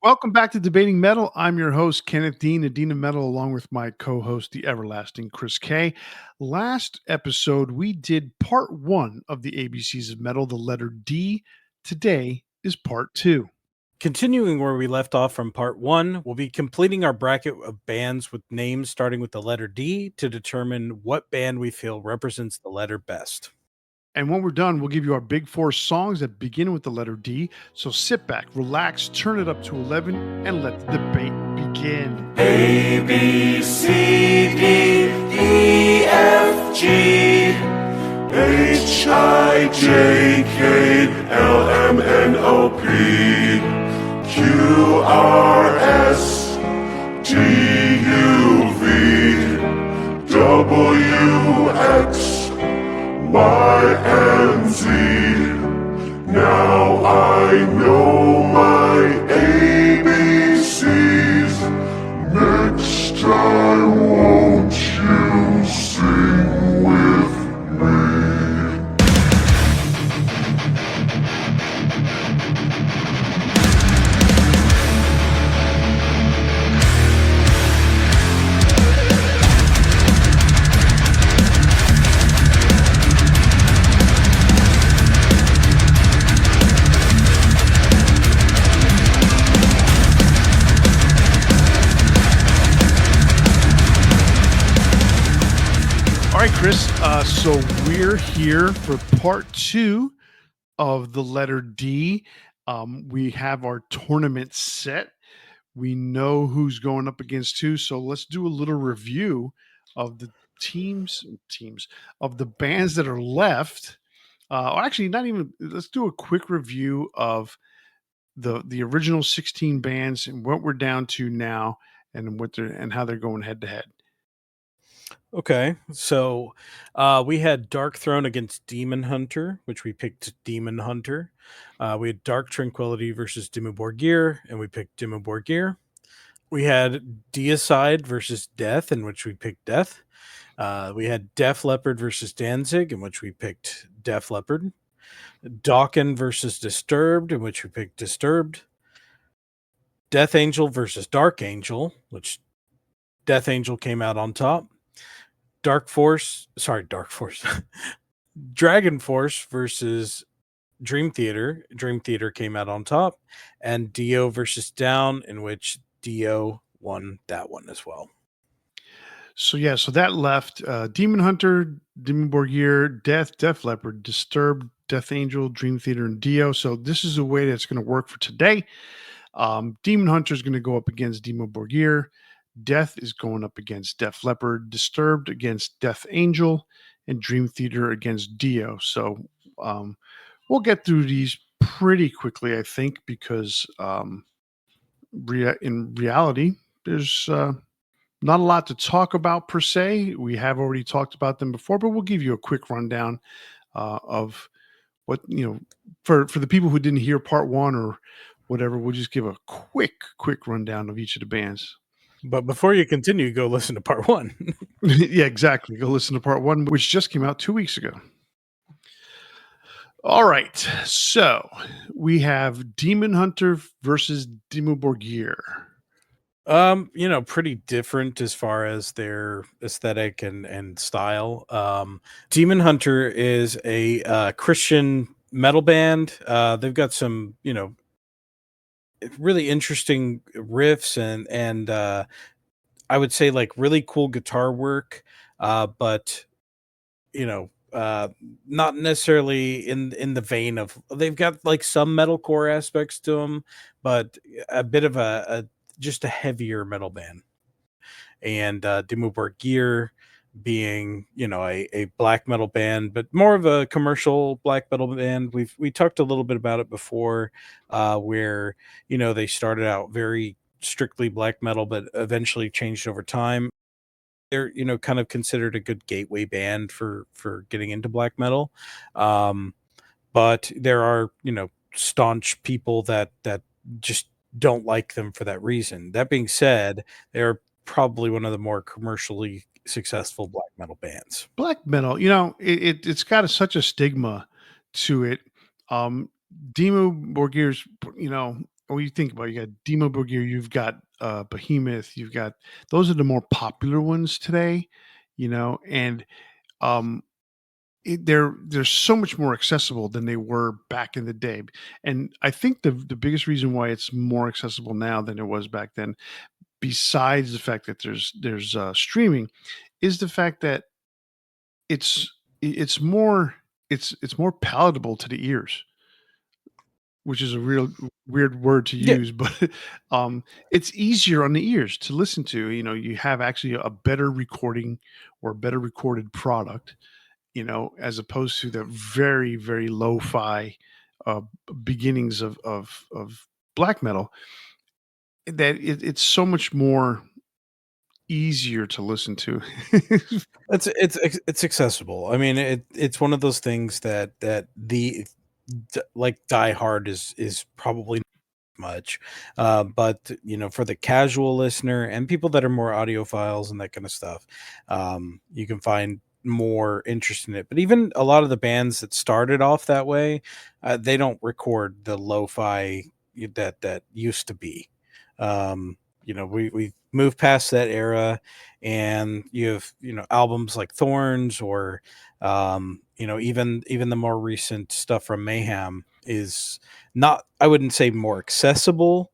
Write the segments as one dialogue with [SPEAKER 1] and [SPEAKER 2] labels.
[SPEAKER 1] Welcome back to Debating Metal. I'm your host, Kenneth Dean, the Dean of Metal, along with my co host, the everlasting Chris K. Last episode, we did part one of the ABCs of metal, the letter D. Today is part two.
[SPEAKER 2] Continuing where we left off from part one, we'll be completing our bracket of bands with names starting with the letter D to determine what band we feel represents the letter best.
[SPEAKER 1] And when we're done, we'll give you our big four songs that begin with the letter D. So sit back, relax, turn it up to 11, and let the debate begin.
[SPEAKER 3] A, B, C, D, E, F, G, H, I, J, K, L, M, N, O, P, Q, R, S, T, U, V, W, X, Y, and Z. Now I know my ABCs. Next time, won't you sing with me?
[SPEAKER 1] All right, Chris. So we're here for part two of the letter D. We have our tournament set. We know who's going up against who. So let's do a little review of the teams of the bands that are left. Or actually, not even. Let's do a quick review of the original 16 bands and what we're down to now, and what they're and how they're going head to head.
[SPEAKER 2] Okay, so we had Dark Throne against Demon Hunter, which we picked Demon Hunter. We had Dark Tranquility versus Dimmu Borgir, and we picked Dimmu Borgir. We had Deicide versus Death, in which we picked Death. We had Def Leppard versus Danzig, in which we picked Def Leppard. Dokken versus Disturbed, in which we picked Disturbed. Death Angel versus Dark Angel, which Death Angel came out on top. Dark Force, Dragon Force versus Dream Theater. Dream Theater came out on top. And Dio versus Down, in which Dio won that one as well.
[SPEAKER 1] So that left Demon Hunter, Demon Borgir, Death, Def Leppard, Disturbed, Death Angel, Dream Theater, and Dio. So this is the way that's going to work for today. Demon Hunter is going to go up against Demon Borgir. Death is going up against Def Leppard. Disturbed against Death Angel, and Dream Theater against Dio. So we'll get through these pretty quickly, I think, because in reality, there's not a lot to talk about per se. We have already talked about them before, but we'll give you a quick rundown of what, for the people who didn't hear part one or whatever. We'll just give a quick rundown of each of the bands.
[SPEAKER 2] But before you continue, go listen to part one.
[SPEAKER 1] Yeah, exactly. Go listen to part one, which just came out 2 weeks ago. All right. So we have Demon Hunter versus Dimmu Borgir.
[SPEAKER 2] Pretty different as far as their aesthetic and style. Demon Hunter is a Christian metal band. They've got some, really interesting riffs and I would say like really cool guitar work, but not necessarily in the vein of they've got like some metalcore aspects to them, but a bit of a just a heavier metal band. And Dimmu Borgir being a black metal band, but more of a commercial black metal band. We talked a little bit about it before, where they started out very strictly black metal, but eventually changed over time. They're kind of considered a good gateway band for getting into black metal, but there are staunch people that just don't like them for that reason. That being said, they're probably one of the more commercially successful black metal bands.
[SPEAKER 1] Black metal, it's got such a stigma to it. Dimmu Borgir's, when you think about it, you got Demo Borgir, you've got Behemoth, you've got those are the more popular ones today, and um, they're so much more accessible than they were back in the day. And I think the biggest reason why it's more accessible now than it was back then, besides the fact that there's streaming, is the fact that it's it's more it's more palatable to the ears, which is a real weird word to
[SPEAKER 2] Yeah,
[SPEAKER 1] use, but it's easier on the ears to listen to. You have actually a better recording or a better recorded product, as opposed to the very, very lo-fi uh, beginnings of black metal. That it's so much more easier to listen to.
[SPEAKER 2] it's accessible. I mean, it's one of those things that like Die Hard is probably much. But for the casual listener and people that are more audiophiles and that kind of stuff, you can find more interest in it. But even a lot of the bands that started off that way, they don't record the lo-fi that used to be. We moved past that era, and you have albums like Thorns, or even the more recent stuff from Mayhem is not, I wouldn't say more accessible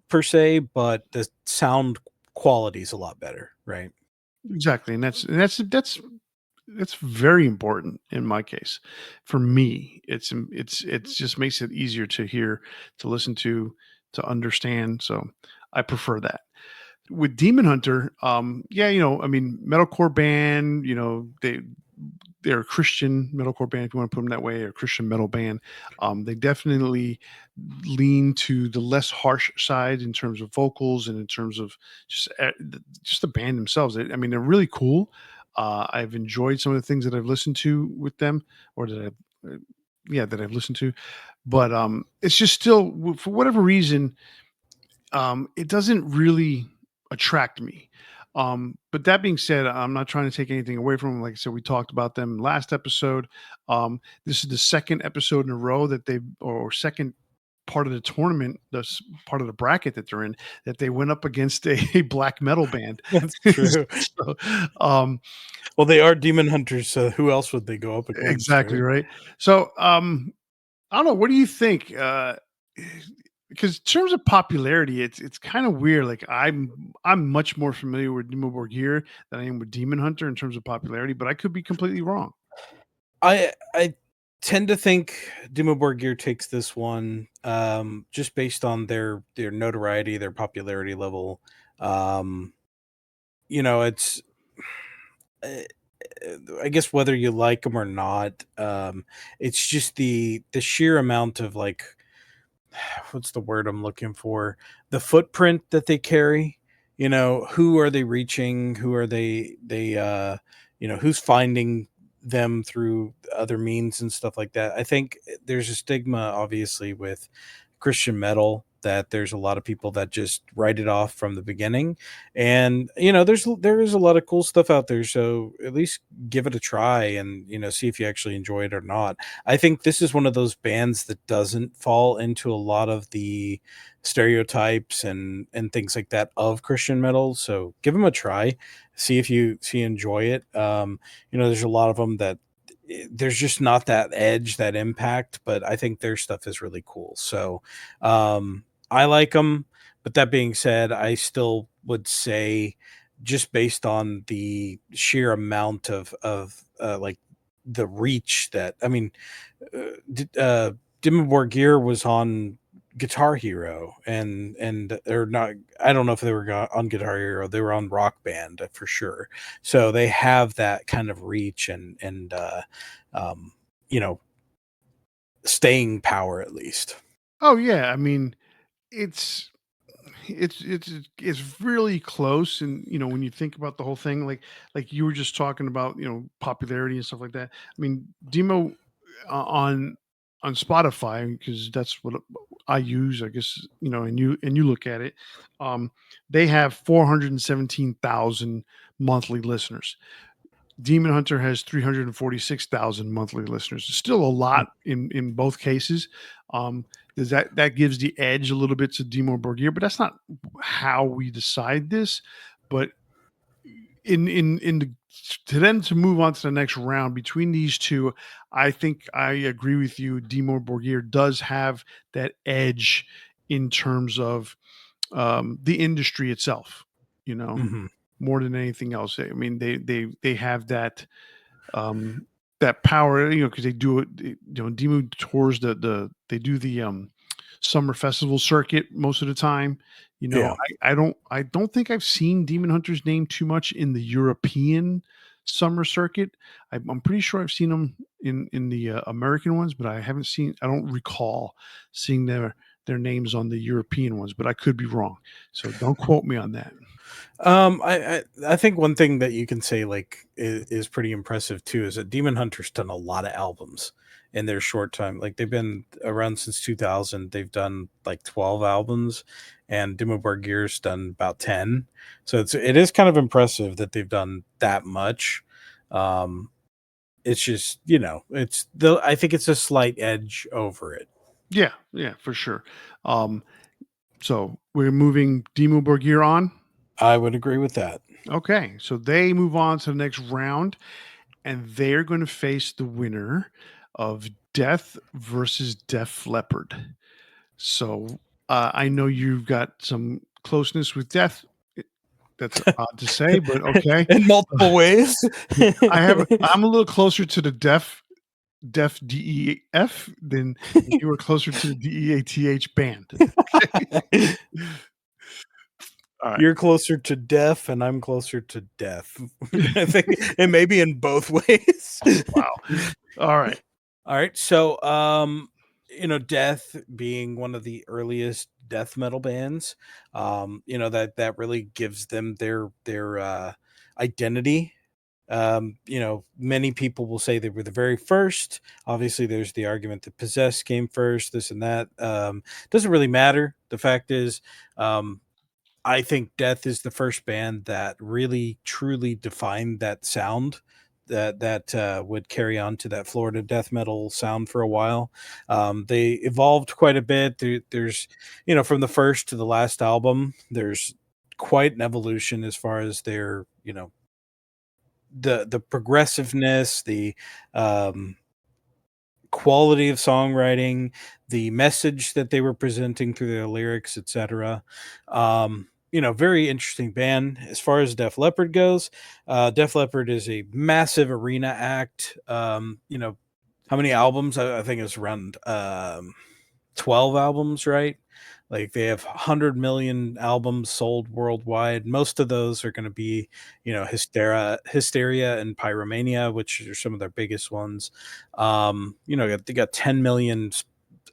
[SPEAKER 2] per se, but the sound quality is a lot better, right?
[SPEAKER 1] Exactly, and that's very important in my case. For me, it just makes it easier to hear, to listen to understand. So I prefer that. With Demon Hunter, yeah, I mean, metalcore band, they're a Christian metalcore band, if you want to put them that way, or Christian metal band. They definitely lean to the less harsh side in terms of vocals and in terms of just the band themselves. I mean, they're really cool. I've enjoyed some of the things that I've listened to with them, or that I've listened to. But it's just still, for whatever reason, it doesn't really attract me. But that being said, I'm not trying to take anything away from them. Like I said, we talked about them last episode. This is the second episode in a row that or second part of the tournament, that's part of the bracket that they're in, that they went up against a black metal band.
[SPEAKER 2] That's true.
[SPEAKER 1] So, um,
[SPEAKER 2] Well, they are demon hunters, so who else would they go up against,
[SPEAKER 1] exactly
[SPEAKER 2] right?
[SPEAKER 1] right. So, I don't know. What do you think? Because in terms of popularity, it's kind of weird. Like I'm much more familiar with Dimmu Borgir than I am with Demon Hunter in terms of popularity, but I could be completely wrong.
[SPEAKER 2] I tend to think Dimmu Borgir takes this one, just based on their notoriety, their popularity level. Um, it's uh, I guess whether you like them or not, it's just the sheer amount of, like, what's the word I'm looking for? The footprint that they carry. Who are they reaching? Who are who's finding them through other means and stuff like that. I think there's a stigma, obviously, with Christian metal, that there's a lot of people that just write it off from the beginning. And there is a lot of cool stuff out there, so at least give it a try, and see if you actually enjoy it or not. I think this is one of those bands that doesn't fall into a lot of the stereotypes and things like that of Christian metal. So give them a try, see you enjoy it. There's a lot of them that there's just not that edge, that impact, but I think their stuff is really cool. So I like them. But that being said, I still would say, just based on the sheer amount of like the reach, that, I mean, Dimmu Borgir was on Guitar Hero, and or not. I don't know if they were on Guitar Hero. They were on Rock Band, for sure. So they have that kind of reach and um, you know staying power, at least.
[SPEAKER 1] Oh yeah, I mean, it's it's really close, and when you think about the whole thing, like you were just talking about, popularity and stuff like that. I mean, Demo on Spotify, because that's what I use, I guess, and you look at it, um, they have 417,000 monthly listeners. Demon Hunter has 346,000 monthly listeners. Still a lot in both cases. Um, Does that gives the edge a little bit to Dimmu Borgir, but that's not how we decide this. But in the to then to move on to the next round between these two, I think I agree with you. Dimmu Borgir does have that edge in terms of the industry itself. You know,
[SPEAKER 2] Mhm.
[SPEAKER 1] more than anything else. I mean, they have um, that power, because they do it. Demu tours they do the summer festival circuit most of the time.
[SPEAKER 2] Yeah.
[SPEAKER 1] I don't think I've seen Demon Hunter's name too much in the European summer circuit. I'm pretty sure I've seen them in the American ones, but I don't recall seeing their names on the European ones, but I could be wrong. So don't quote me on that.
[SPEAKER 2] I think one thing that you can say like is pretty impressive too is that Demon Hunter's done a lot of albums in their short time. Like they've been around since 2000. They've done like 12 albums, and Dimmu Borgir's done about 10. So it is kind of impressive that they've done that much. Um, it's just I think it's a slight edge over it.
[SPEAKER 1] Yeah, yeah, for sure. Um, so we're moving Dimmu Borgir on.
[SPEAKER 2] I would agree with that.
[SPEAKER 1] Okay, so they move on to the next round, and they're going to face the winner of Death versus Def Leppard. So I know you've got some closeness with Death. That's odd to say, but okay.
[SPEAKER 2] In multiple ways.
[SPEAKER 1] I'm a little closer to the Def DEF than you were closer to the DEATH band. All right.
[SPEAKER 2] You're closer to deaf and I'm closer to death. I think it may be in both ways.
[SPEAKER 1] Wow. All right.
[SPEAKER 2] All right. So Death being one of the earliest death metal bands, that really gives them their identity. Many people will say they were the very first. Obviously, there's the argument that Possessed came first, this and that. Doesn't really matter. The fact is, I think Death is the first band that really truly defined that sound that would carry on to that Florida death metal sound for a while. They evolved quite a bit. There's from the first to the last album, there's quite an evolution as far as their the progressiveness, the quality of songwriting, the message that they were presenting through their lyrics, etc. Very interesting band. As far as Def Leppard goes, Def Leppard is a massive arena act. How many albums? I think it's around 12 albums, right? Like they have 100 million albums sold worldwide. Most of those are going to be, Hysteria and Pyromania, which are some of their biggest ones. They got 10 million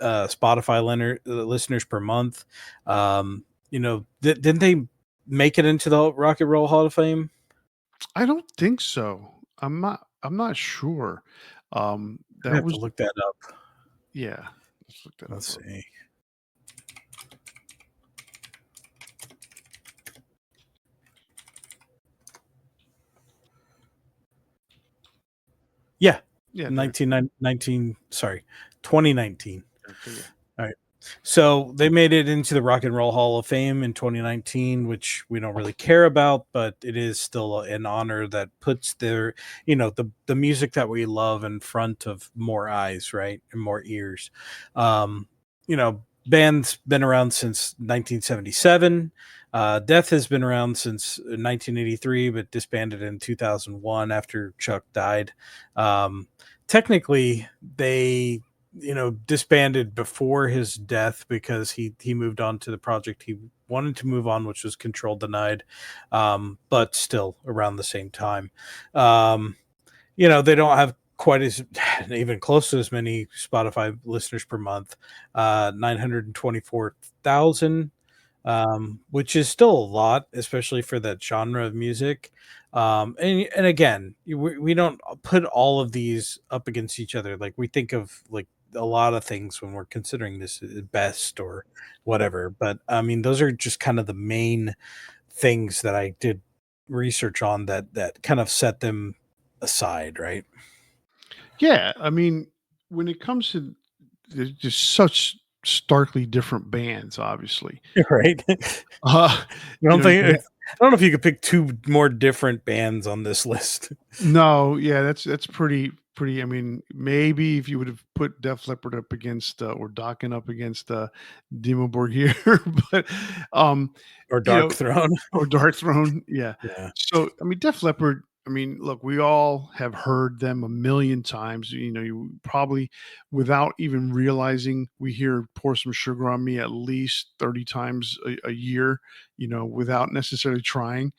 [SPEAKER 2] Spotify listeners per month. Didn't they make it into the Rock and Roll Hall of Fame?
[SPEAKER 1] I don't think so. I'm not sure.
[SPEAKER 2] I have to look that up.
[SPEAKER 1] Yeah. Let's look that up.
[SPEAKER 2] Let's see. Yeah. 2019.
[SPEAKER 1] Okay, yeah.
[SPEAKER 2] All right. So they made it into the Rock and Roll Hall of Fame in 2019, which we don't really care about, but it is still an honor that puts the music that we love in front of more eyes, right? And more ears. Band's been around since 1977. Death has been around since 1983, but disbanded in 2001 after Chuck died. Technically, they disbanded before his death because he moved on to the project he wanted to move on, which was Control Denied, but still around the same time. They don't have quite as even close to as many Spotify listeners per month, 924,000, which is still a lot, especially for that genre of music. And again, we don't put all of these up against each other. Like we think of like a lot of things when we're considering this best or whatever. But I mean, those are just kind of the main things that I did research on that kind of set them aside, right?
[SPEAKER 1] Yeah, I mean, when it comes to there's just such starkly different bands, obviously.
[SPEAKER 2] Right?
[SPEAKER 1] Uh,
[SPEAKER 2] I
[SPEAKER 1] you
[SPEAKER 2] don't
[SPEAKER 1] know,
[SPEAKER 2] think
[SPEAKER 1] you
[SPEAKER 2] I don't know if you could pick 2 more different bands on this list.
[SPEAKER 1] No, yeah, that's pretty. I mean, maybe if you would have put Def Leppard up against or Dokken up against Dimmu Borgir, but
[SPEAKER 2] Or
[SPEAKER 1] you
[SPEAKER 2] Dark
[SPEAKER 1] know,
[SPEAKER 2] Throne.
[SPEAKER 1] or Dark Throne, yeah.
[SPEAKER 2] Yeah.
[SPEAKER 1] So I mean, Def Leppard. I mean, look, we all have heard them a million times. You know, you probably, without even realizing, we hear "Pour Some Sugar on Me" at least 30 times a year. You know, without necessarily trying.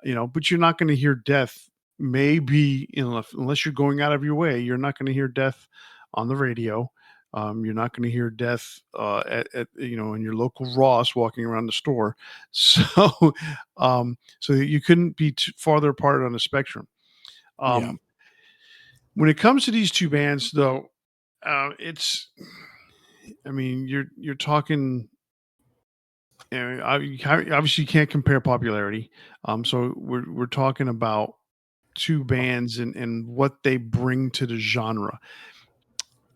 [SPEAKER 1] You know, but you're not going to hear death. Maybe unless you're going out of your way, you're not going to hear death on the radio. You're not going to hear death at in your local Ross walking around the store. So so you couldn't be farther apart on the spectrum.
[SPEAKER 2] Yeah.
[SPEAKER 1] Um, when it comes to these two bands, though, it's I mean you're talking. Obviously, you can't compare popularity. So we're talking about two bands and what they bring to the genre.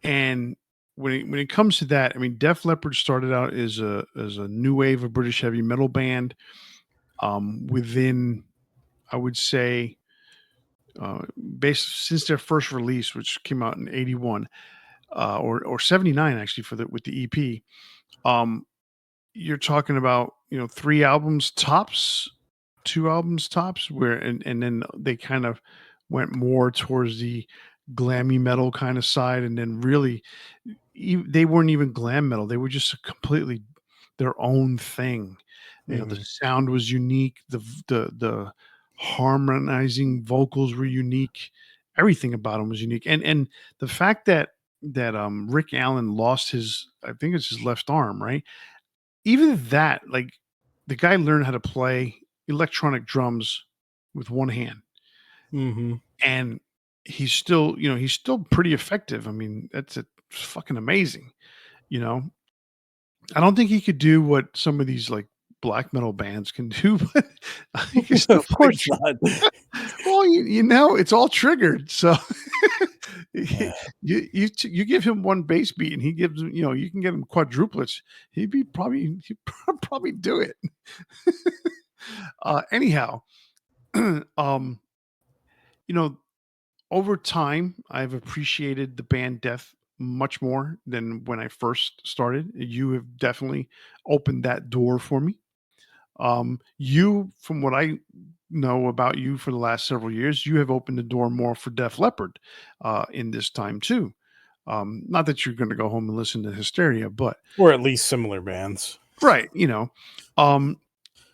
[SPEAKER 1] And when it comes to that, I mean, Def Leppard started out as a new wave of British heavy metal band. Within, I would say, based since their first release, which came out in '81 or '79, actually, for the with the EP. Um, you're talking about 3 albums tops, 2 albums tops, where and then they kind of went more towards the glammy metal kind of side, and then really they weren't even glam metal. They were just a completely their own thing. The
[SPEAKER 2] Mhm.
[SPEAKER 1] sound was unique. The harmonizing vocals were unique. Everything about them was unique. And the fact that Rick Allen lost his, I think it's his left arm, right? Even that, like, the guy learned how to play electronic drums with one hand,
[SPEAKER 2] Mhm.
[SPEAKER 1] and he's still pretty effective. I mean, that's fucking amazing, you know? I don't think he could do what some of these, like, black metal bands can do, but he can still
[SPEAKER 2] Of
[SPEAKER 1] play
[SPEAKER 2] course not.
[SPEAKER 1] well, it's all triggered, so
[SPEAKER 2] Yeah.
[SPEAKER 1] you give him one bass beat and he gives you can get him quadruplets. He'd probably do it. Anyhow, um, you know, over time, I've appreciated the band Death much more than when I first started. You have definitely opened that door for me. From what I know about you for the last several years, you have opened the door more for Def Leppard in this time too. Not that you're going to go home and listen to Hysteria, but
[SPEAKER 2] Or at least similar bands.
[SPEAKER 1] right, um,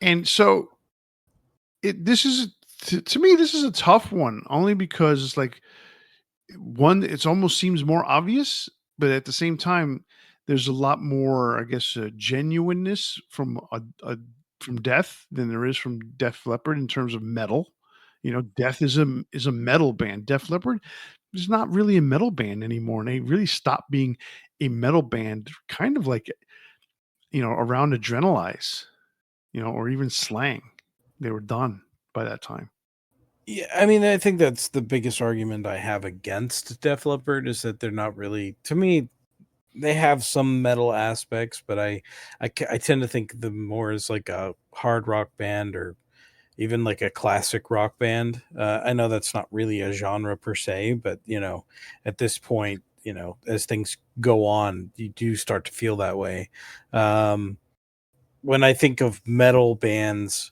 [SPEAKER 1] and so this is to me this is a tough one only because it's like one, it's almost seems more obvious, but at the same time, there's a lot more, I guess, genuineness from Death than there is from Def Leppard in terms of metal. Death is a metal band. Def Leppard is not really a metal band anymore, and they really stopped being a metal band, kind of like around Adrenalize, or even Slang. They were done by that time.
[SPEAKER 2] Yeah, I mean, I think that's the biggest argument I have against Def Leppard is that they're not really, to me, they have some metal aspects, but I tend to think of them more as like a hard rock band or even like a classic rock band. I know that's not really a genre per se, but at this point, as things go on, you do start to feel that way. Um, when I think of metal bands,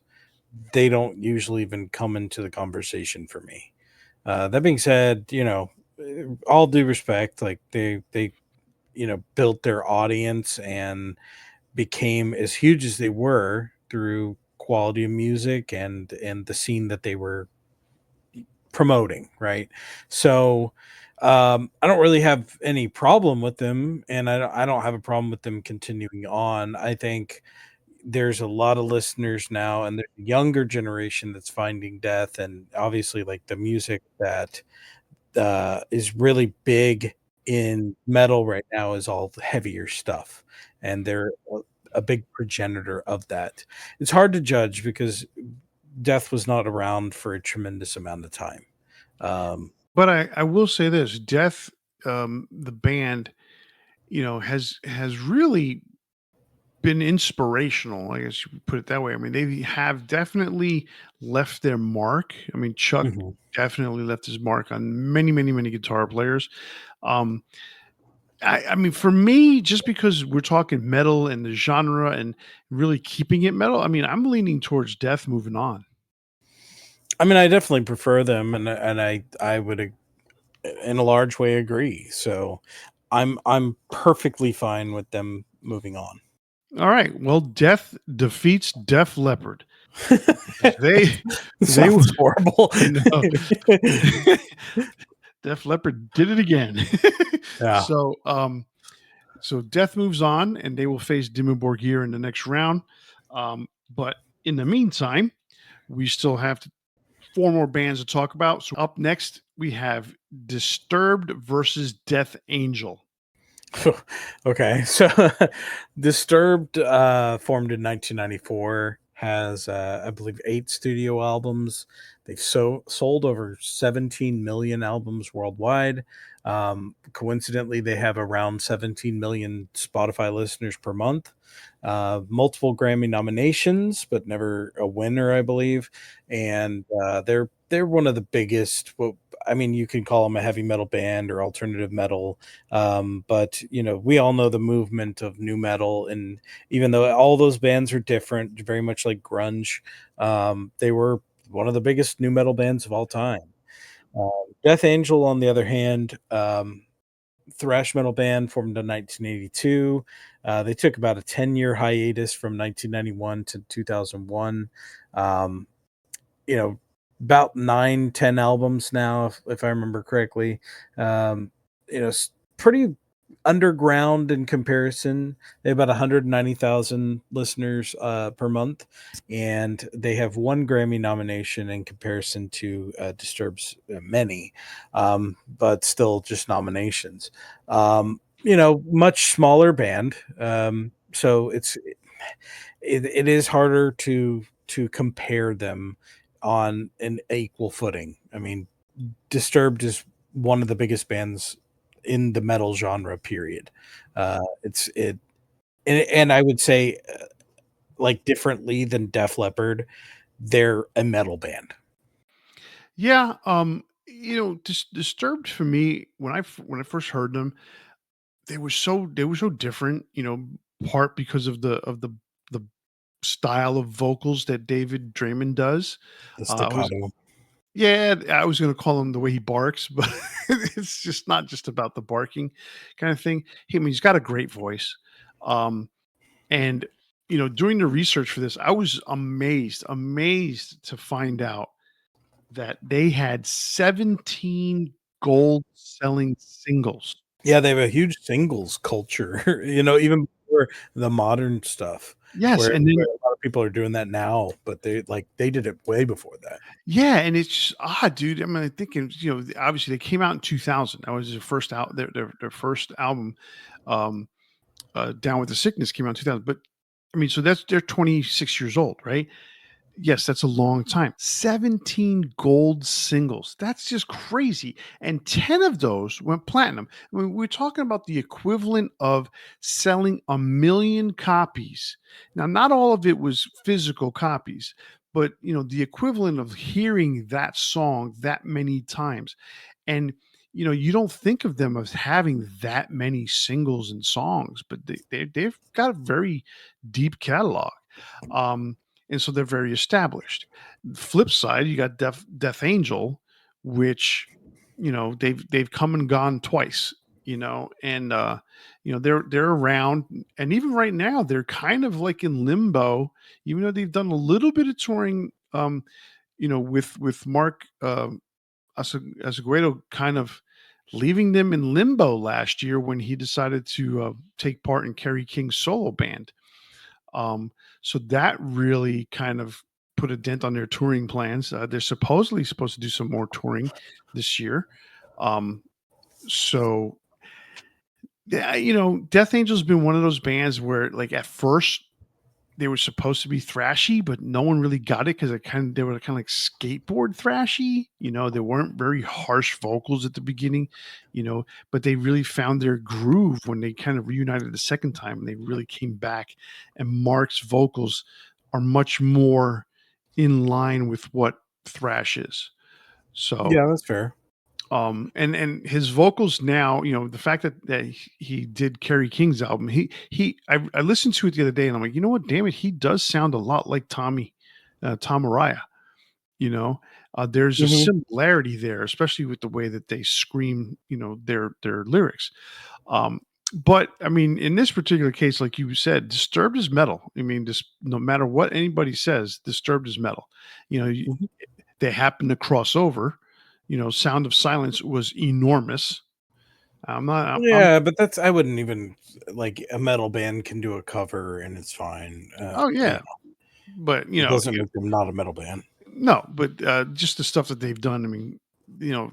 [SPEAKER 2] they don't usually even come into the conversation for me. That being said, all due respect, like they built their audience and became as huge as they were through quality of music and the scene that they were promoting, right? So I don't really have any problem with them, and I don't have a problem with them continuing on. I think there's a lot of listeners now, and there's a younger generation that's finding death, and obviously, like the music that is really big in metal right now is all the heavier stuff, and they're a big progenitor of that. It's hard to judge because death was not around for a tremendous amount of time. Um,
[SPEAKER 1] But I will say this, Death, the band, has really been inspirational. I guess you could put it that way. I mean, they have definitely left their mark. I mean, Chuck
[SPEAKER 2] Mhm.
[SPEAKER 1] definitely left his mark on many, many, many guitar players. Um, I mean, for me, just because we're talking metal and the genre and really keeping it metal, I mean, I'm leaning towards Death moving on.
[SPEAKER 2] I mean, I definitely prefer them, and I would in a large way agree. So I'm perfectly fine with them moving on.
[SPEAKER 1] All right. Well, Death defeats Def Leppard. They
[SPEAKER 2] It
[SPEAKER 1] they
[SPEAKER 2] sounds horrible.
[SPEAKER 1] I know. Def Leppard did it again.
[SPEAKER 2] Yeah.
[SPEAKER 1] so so Death moves on and they will face Dimmu Borgir in the next round. But in the meantime, we still have four more bands to talk about. So up next, we have Disturbed versus Death Angel.
[SPEAKER 2] Okay, so Disturbed formed in 1994, has I believe 8 studio albums. They've sold over 17 million albums worldwide. Coincidentally, they have around 17 million Spotify listeners per month. Multiple Grammy nominations, but never a winner, I believe. And they're one of the biggest. Well, I mean, you can call them a heavy metal band or alternative metal, but we all know the movement of new metal, and even though all those bands are different, very much like grunge, they were one of the biggest new metal bands of all time. Death Angel, on the other hand, thrash metal band formed in 1982. They took about a 10-year hiatus from 1991 to 2001. Um, you know, about 9, 10 albums now, if I remember correctly. Um, pretty underground in comparison. They have about 190,000 listeners per month, and they have one Grammy nomination in comparison to Disturbed's many, but still just nominations. Much smaller band, so it is harder to compare them on an equal footing. I mean, Disturbed is one of the biggest bands in the metal genre, period. It's it and I would say, like, differently than Def Leppard, they're a metal band.
[SPEAKER 1] Yeah, Disturbed for me when I first heard them, they were so different. Part because of the style of vocals that David Draymond does.
[SPEAKER 2] The
[SPEAKER 1] I was
[SPEAKER 2] staccato.
[SPEAKER 1] Yeah, I was going to call him the way he barks, but it's just not just about the barking kind of thing. I mean, he's got a great voice. Um, and during the research for this, I was amazed to find out that they had 17 gold selling singles.
[SPEAKER 2] Yeah, they have a huge singles culture, even before the modern stuff,
[SPEAKER 1] Yes,
[SPEAKER 2] where
[SPEAKER 1] and then
[SPEAKER 2] a lot of people are doing that now, but they did it way before that.
[SPEAKER 1] yeah, and it's just odd, dude. I mean, thinking, obviously they came out in 2000. That was their first out their first album. Um, Down with the Sickness came out in 2000. But I mean, so they're 26 years old, right? Yes, that's a long time. 17 gold singles. That's just crazy. And 10 of those went platinum. I mean, we're talking about the equivalent of selling 1 million copies. Now, not all of it was physical copies, but the equivalent of hearing that song that many times. And you don't think of them as having that many singles and songs, but they've got a very deep catalog. Um, and so they're very established. Flip side, you got Death Angel, which they've come and gone twice. And they're around, and even right now they're kind of like in limbo, even though they've done a little bit of touring. With Mark Azevedo kind of leaving them in limbo last year when he decided to take part in Kerry King's solo band. So that really kind of put a dent on their touring plans. They're supposedly supposed to do some more touring this year. Um, so yeah, Death Angel's been one of those bands where, like, at first they were supposed to be thrashy, but no one really got it because they were kind of like skateboard thrashy. They weren't very harsh vocals at the beginning, but they really found their groove when they kind of reunited the second time and they really came back. And Mark's vocals are much more in line with what thrash is. So
[SPEAKER 2] Yeah, that's fair.
[SPEAKER 1] and his vocals now, the fact that he did Kerry King's album, I listened to it the other day and I'm like, you know what, damn it, he does sound a lot like Tom Araya. There's a
[SPEAKER 2] Mhm.
[SPEAKER 1] similarity there, especially with the way that they scream, their lyrics. But I mean, in this particular case, like you said, Disturbed is metal. I mean, just no matter what anybody says, Disturbed is metal.
[SPEAKER 2] Mhm.
[SPEAKER 1] They happen to cross over. Sound of Silence was enormous. I'm
[SPEAKER 2] Yeah, but that's I wouldn't even like a metal band can do a cover and it's fine.
[SPEAKER 1] oh yeah, but
[SPEAKER 2] It doesn't make them not a metal band.
[SPEAKER 1] no, but just the stuff that they've done. I mean, you know,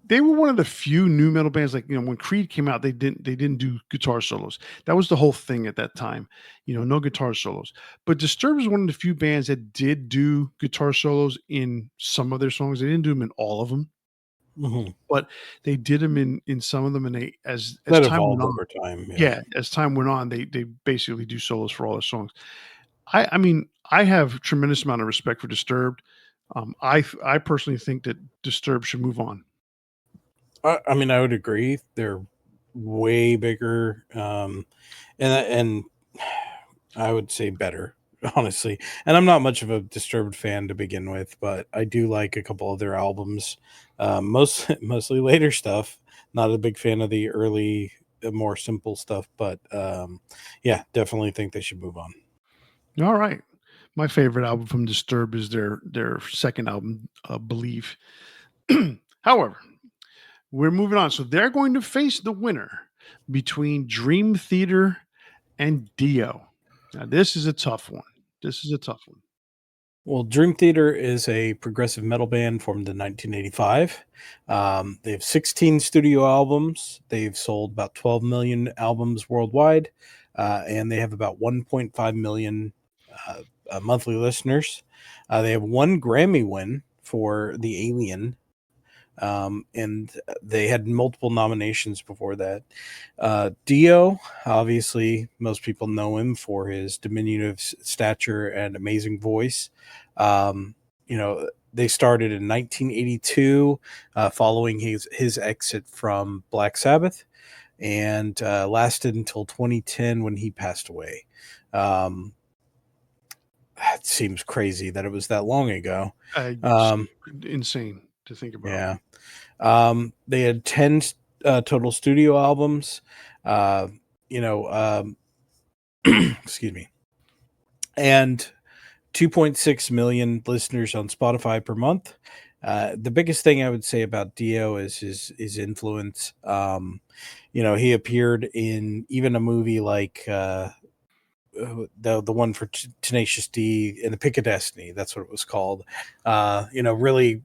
[SPEAKER 1] they were one of the few new metal bands. Like when Creed came out, they didn't do guitar solos. That was the whole thing at that time. No guitar solos. But Disturbed is one of the few bands that did do guitar solos in some of their songs. They didn't do them in all of them,
[SPEAKER 2] Mhm.
[SPEAKER 1] but they did them in some of them. And they as
[SPEAKER 2] That
[SPEAKER 1] time went
[SPEAKER 2] evolved
[SPEAKER 1] on,
[SPEAKER 2] over time. Yeah.
[SPEAKER 1] yeah, as time went on, they basically do solos for all their songs. I mean, I have a tremendous amount of respect for Disturbed. I personally think that Disturbed should move on.
[SPEAKER 2] I mean, I would agree. They're way bigger, and I would say better, honestly. And I'm not much of a Disturbed fan to begin with, but I do like a couple of their albums. Mostly later stuff. Not a big fan of the early, more simple stuff, but yeah, definitely think they should move on.
[SPEAKER 1] All right. My favorite album from Disturbed is their second album, Believe. However, we're moving on. So they're going to face the winner between Dream Theater and Dio. Now, this is a tough one. This is a tough one.
[SPEAKER 2] Well, Dream Theater is a progressive metal band formed in 1985. They have 16 studio albums. They've sold about 12 million albums worldwide, and they have about 1.5 million monthly listeners. They have one Grammy win for The Alien, and they had multiple nominations before that. Dio, obviously, most people know him for his diminutive stature and amazing voice. They started in 1982, following his exit from Black Sabbath, and lasted until 2010 when he passed away. Um, that seems crazy that it was that long ago.
[SPEAKER 1] Just
[SPEAKER 2] Um,
[SPEAKER 1] insane to think about.
[SPEAKER 2] yeah. They had 10 total studio albums. Uh, you know, excuse me, and 2.6 million listeners on Spotify per month. The biggest thing I would say about Dio is his influence. He appeared in even a movie like the one for Tenacious D in the Pick of Destiny. That's what it was called. Really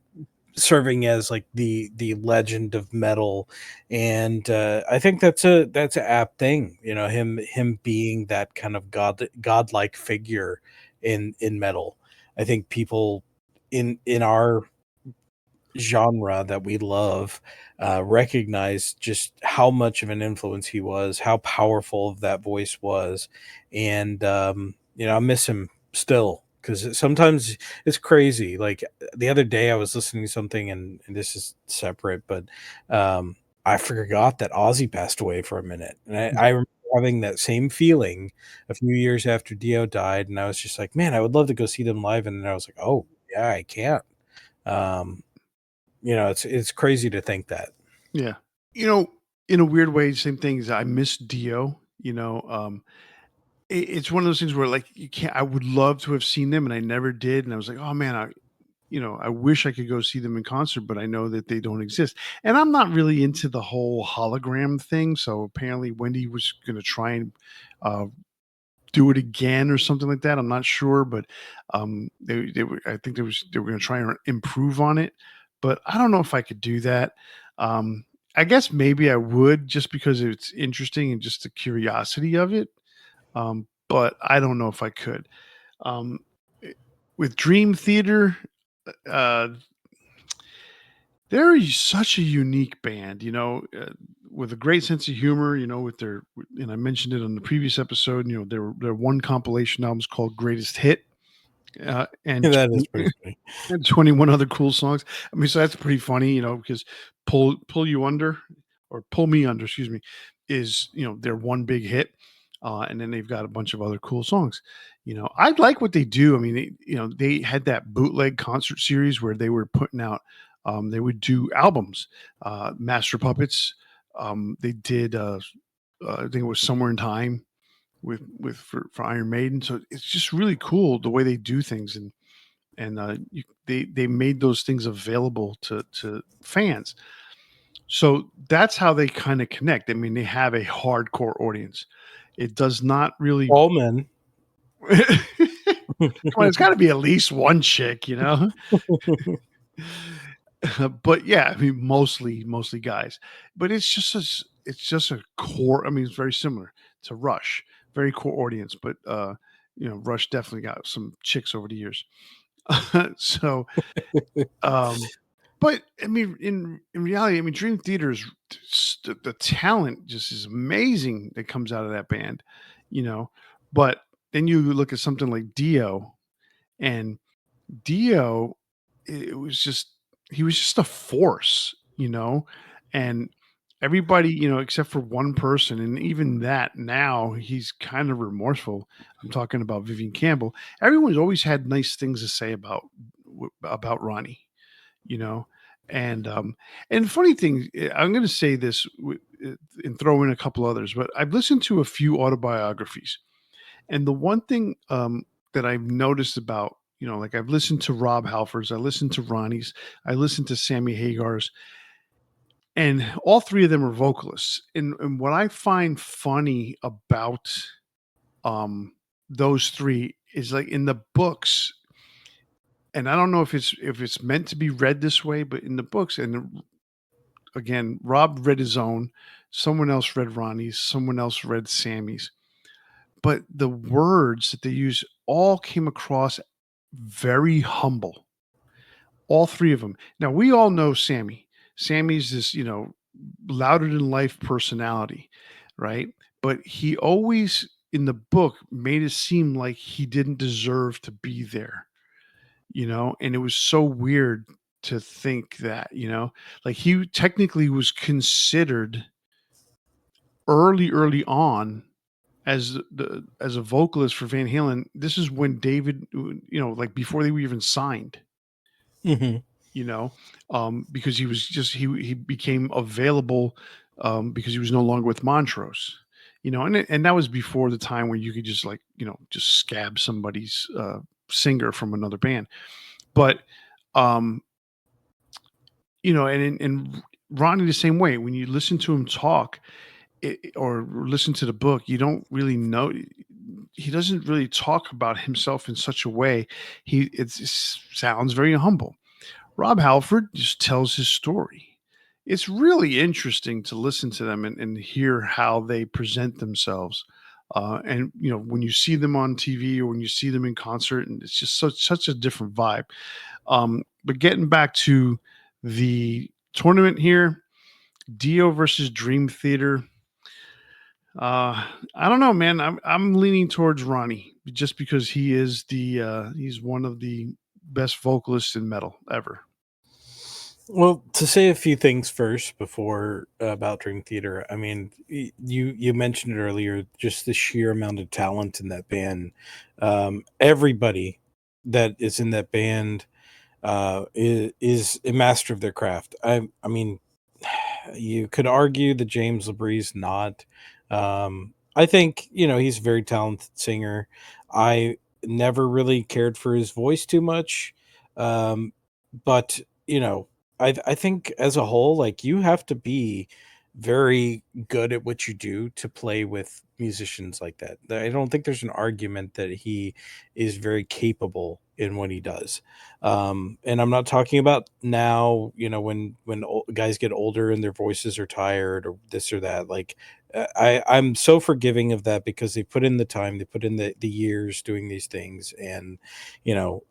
[SPEAKER 2] serving as like the legend of metal, and I think that's a apt thing. Him being that kind of godlike figure in metal. I think people in our genre that we love recognize just how much of an influence he was, how powerful that voice was, and I miss him still because sometimes it's crazy. Like the other day, I was listening to something, and this is separate, but I forgot that Ozzy passed away for a minute, and I remember having that same feeling a few years after Dio died, and I was just like, man, I would love to go see them live, and then I was like, oh yeah, I can't. Um, it's crazy to think that.
[SPEAKER 1] Yeah. In a weird way, same things. I miss Dio. It's one of those things where like you can't. I would love to have seen them, and I never did. And I was like, oh man, I wish I could go see them in concert, but I know that they don't exist. And I'm not really into the whole hologram thing. So apparently, Wendy was going to try and uh, do it again or something like that. I'm not sure, but they were. I think they were going to try and improve on it, but I don't know if I could do that. I guess maybe I would just because it's interesting and just the curiosity of it. but I don't know if I could. With Dream Theater, uh, they're such a unique band, with a great sense of humor, with their, and I mentioned it on the previous episode, their one compilation album is called Greatest Hit, and
[SPEAKER 2] That is pretty funny.
[SPEAKER 1] and 21 other cool songs. I mean, so that's pretty funny, because Pull You Under or Pull Me Under, excuse me, is, their one big hit. And then they've got a bunch of other cool songs. I like what they do. I mean, they had that bootleg concert series where they were putting out, they would do albums, Master Puppets. They did, I think it was Somewhere in Time for Iron Maiden. So it's just really cool the way they do things. And they made those things available to fans. So that's how they kind of connect. I mean, they have a hardcore audience. It does not really.
[SPEAKER 2] All men.
[SPEAKER 1] Come on, it's got to be at least one chick, But yeah, I mean, mostly guys. But it's just a core. I mean, it's very similar to Rush, very core audience. But Rush definitely got some chicks over the years. So, but I mean, in reality, I mean, Dream Theater is the talent just is amazing that comes out of that band, But then you look at something like Dio, and Dio, it was just he was just a force, and everybody, except for one person, and even that now he's kind of remorseful. I'm talking about Vivian Campbell. Everyone's always had nice things to say about Ronnie, you know. And funny thing, I'm going to say this and throw in a couple others, but I've listened to a few autobiographies, and the one thing that I've noticed about, like I've listened to Rob Halford's, I listened to Ronnie's, I listened to Sammy Hagar's, and all three of them are vocalists. And what I find funny about those three is, like, in the books, and I don't know if it's meant to be read this way, but in the books, and again, Rob read his own, someone else read Ronnie's, someone else read Sammy's, but the words that they use all came across very humble. All three of them. Now, we all know Sammy. Sammy's this, louder than life personality, right? But he always in the book made it seem like he didn't deserve to be there, and it was so weird to think that, like he technically was considered early on as a vocalist for Van Halen. This is when David, like before they were even signed,
[SPEAKER 2] Mhm.
[SPEAKER 1] Because he became available because he was no longer with Montrose, and that was before the time where you could just, like, just scab somebody's singer from another band. But and Ronnie the same way. When you listen to him talk, or listen to the book, you don't really know. He doesn't really talk about himself in such a way. It sounds very humble. Rob Halford just tells his story. It's really interesting to listen to them and hear how they present themselves. And when you see them on TV or when you see them in concert, and it's just such a different vibe. But getting back to the tournament here, Dio versus Dream Theater. I don't know, man. I'm leaning towards Ronnie just because he's one of the best vocalists in metal ever.
[SPEAKER 2] Well, to say a few things first before about Dream Theater, I mean, you mentioned it earlier, just the sheer amount of talent in that band. Everybody that is in that band is a master of their craft. I mean, you could argue that James LaBrie's not. I think he's a very talented singer. I never really cared for his voice too much, but I think as a whole, like, you have to be very good at what you do to play with musicians like that. I don't think there's an argument that he is very capable in what he does. And I'm not talking about now, when guys get older and their voices are tired or this or that. Like I'm so forgiving of that because they put in the time, they put in the years doing these things, and you know,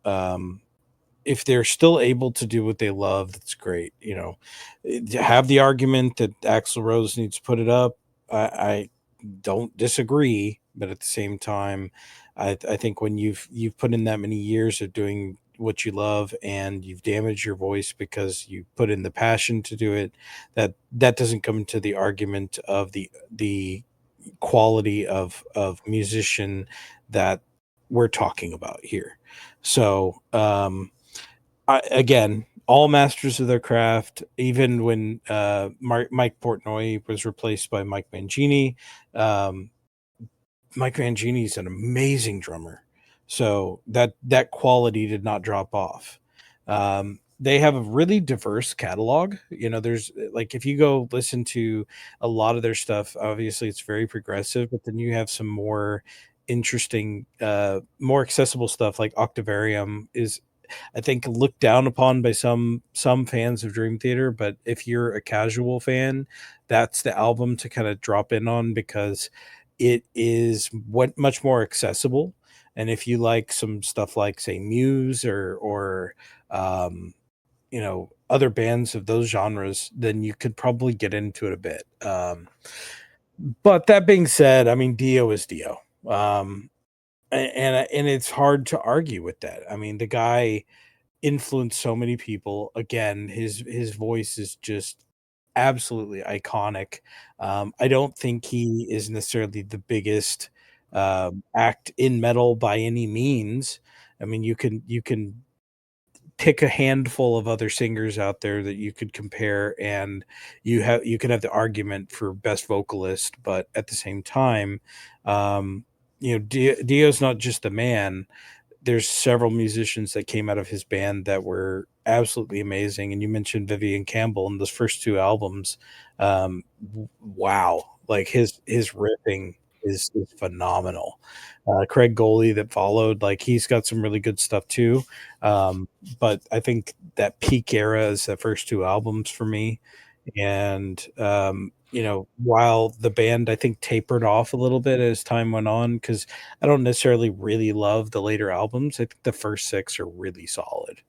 [SPEAKER 2] if they're still able to do what they love, that's great. To have the argument that Axl Rose needs to put it up, I don't disagree, but at the same time, I think when you've put in that many years of doing what you love and you've damaged your voice because you put in the passion to do it, that doesn't come into the argument of the quality of musician that we're talking about here. So again, all masters of their craft. Even when Mike Portnoy was replaced by Mike Mangini, um, Mike Mangini is an amazing drummer. So that quality did not drop off. They have a really diverse catalog. There's like if you go listen to a lot of their stuff, obviously it's very progressive, but then you have some more interesting, more accessible stuff like Octavarium is, I think, looked down upon by some fans of Dream Theater, but if you're a casual fan, that's the album to kind of drop in on because it is what much more accessible. And if you like some stuff like say Muse or um, other bands of those genres, then you could probably get into it a bit. But that being said, I mean Dio is Dio. And it's hard to argue with that. I mean, the guy influenced so many people. Again, his voice is just absolutely iconic. I don't think he is necessarily the biggest act in metal by any means. I mean, you can pick a handful of other singers out there that you could compare, and you could have the argument for best vocalist, but at the same time, Dio's not just the man. There's several musicians that came out of his band that were absolutely amazing, and you mentioned Vivian Campbell in those first 2 albums. Wow, like his riffing is phenomenal. Craig Goley that followed, like he's got some really good stuff too. But I think that peak era is the first 2 albums for me. And while the band I think tapered off a little bit as time went on, because I don't necessarily really love the later albums. I think the first 6 are really solid.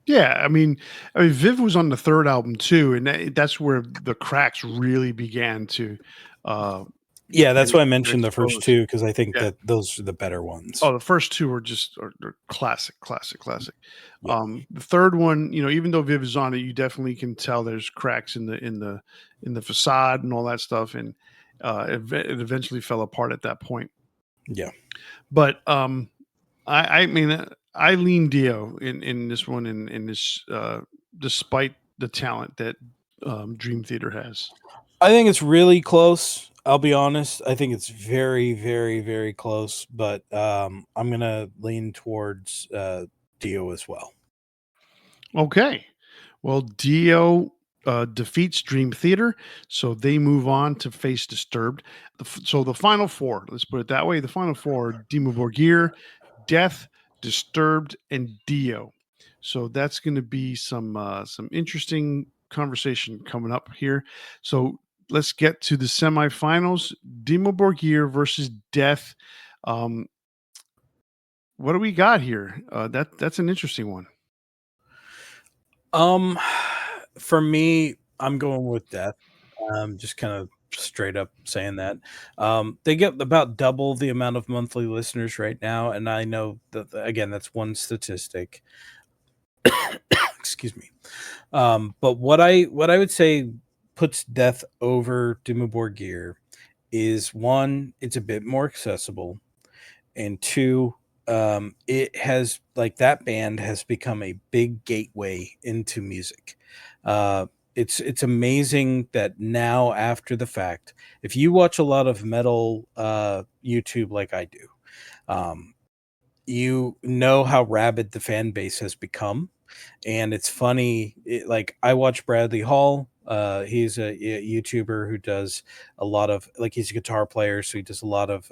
[SPEAKER 1] Yeah, I mean, Viv was on the third album too, and that's where the cracks really began to uh,
[SPEAKER 2] Yeah, that's
[SPEAKER 1] get,
[SPEAKER 2] why I
[SPEAKER 1] get
[SPEAKER 2] mentioned the first
[SPEAKER 1] exposed.
[SPEAKER 2] 2 because I think
[SPEAKER 1] Yeah.
[SPEAKER 2] that those are the better ones.
[SPEAKER 1] Oh, the first 2 are just are classic, classic, classic.
[SPEAKER 2] Yeah.
[SPEAKER 1] The third one, even though Viv is on it, you definitely can tell there's cracks in the facade and all that stuff, and it eventually fell apart at that point.
[SPEAKER 2] Yeah.
[SPEAKER 1] But I mean, I lean Dio in this one, in this, despite the talent that Dream Theater has.
[SPEAKER 2] I think it's really close. I'll be honest. I think it's very, very, very close, but I'm gonna lean towards Dio as well.
[SPEAKER 1] Okay, well, Dio defeats Dream Theater, so they move on to face Disturbed. So the final 4, let's put it that way, the final 4: Dimmu Borgir, Death, Disturbed, and Dio. So that's going to be some interesting conversation coming up here. So let's get to the semifinals: Dimmu Borgir versus Death. Um, what do we got here? That's an interesting one.
[SPEAKER 2] Um, for me, I'm going with Death. Just kind of straight up saying that. They get about double the amount of monthly listeners right now, and I know that again, that's one statistic. Excuse me. But what I would say puts Death over Dimmu Borgir is one, it's a bit more accessible, and two, it has like that band has become a big gateway into music. It's amazing that now after the fact, if you watch a lot of metal YouTube like I do, um, you know how rabid the fan base has become. And it's funny, like I watch Bradley Hall He's a YouTuber who does a lot of like he's a guitar player, so he does a lot of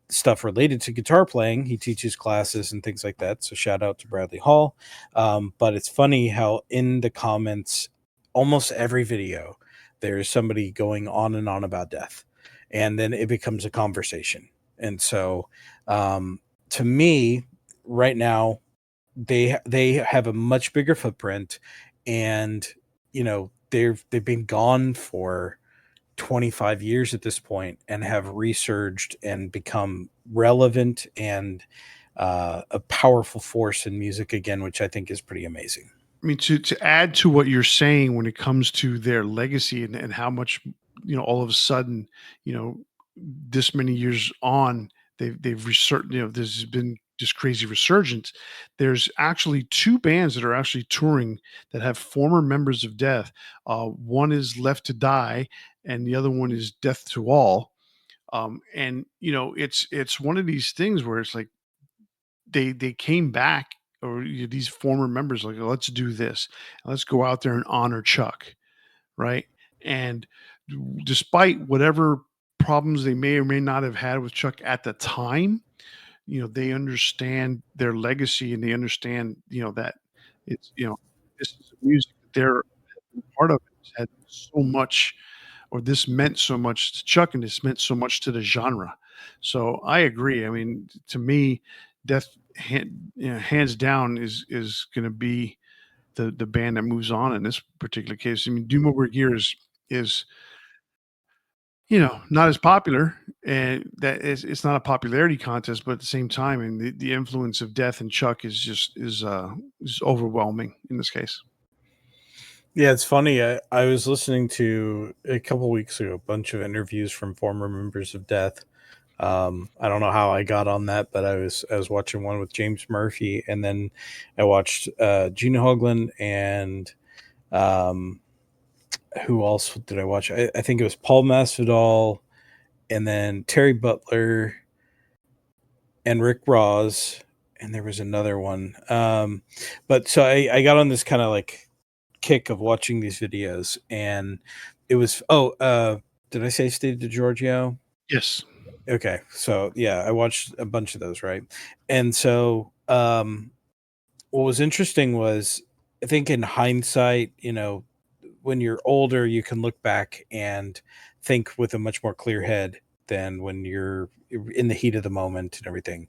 [SPEAKER 2] stuff related to guitar playing. He teaches classes and things like that. So shout out to Bradley Hall. But it's funny how in the comments, almost every video, there's somebody going on and on about death, and then it becomes a conversation. And so, to me, right now, they have a much bigger footprint, and they've been gone for 25 years at this point and have resurged and become relevant and a powerful force in music again, which I think is pretty amazing.
[SPEAKER 1] I mean, to add to what you're saying when it comes to their legacy and how much, all of a sudden, this many years on, they've resurged, there's been just crazy resurgence. There's actually two bands that are actually touring that have former members of Death. One is Left to Die, and the other one is Death to All. And it's one of these things where it's like they came back, or these former members, like, let's do this, let's go out there and honor Chuck, right? And despite whatever problems they may or may not have had with Chuck at the time, they understand their legacy, and they understand, that it's, this is music that they're part of. It had so much, or this meant so much to Chuck, and this meant so much to the genre. So I agree. I mean, to me, Death, hands down, is going to be the band that moves on in this particular case. I mean, Doom Over Gear is not as popular, and that is, it's not a popularity contest, but at the same time, and the influence of Death and Chuck is overwhelming in this case.
[SPEAKER 2] Yeah, it's funny. I was listening to a couple weeks ago a bunch of interviews from former members of Death. I don't know how I got on that, but I was watching one with James Murphy, and then I watched Gene Hoglan, and who else did I watch? I think it was Paul Masvidal, and then Terry Butler, and Rick Ross, and there was another one. But so I got on this kind of like kick of watching these videos, and it was did I say Steve DiGiorgio?
[SPEAKER 1] Yes.
[SPEAKER 2] Okay, so yeah, I watched a bunch of those, right? And so what was interesting was, I think in hindsight, when you're older, you can look back and think with a much more clear head than when you're in the heat of the moment and everything.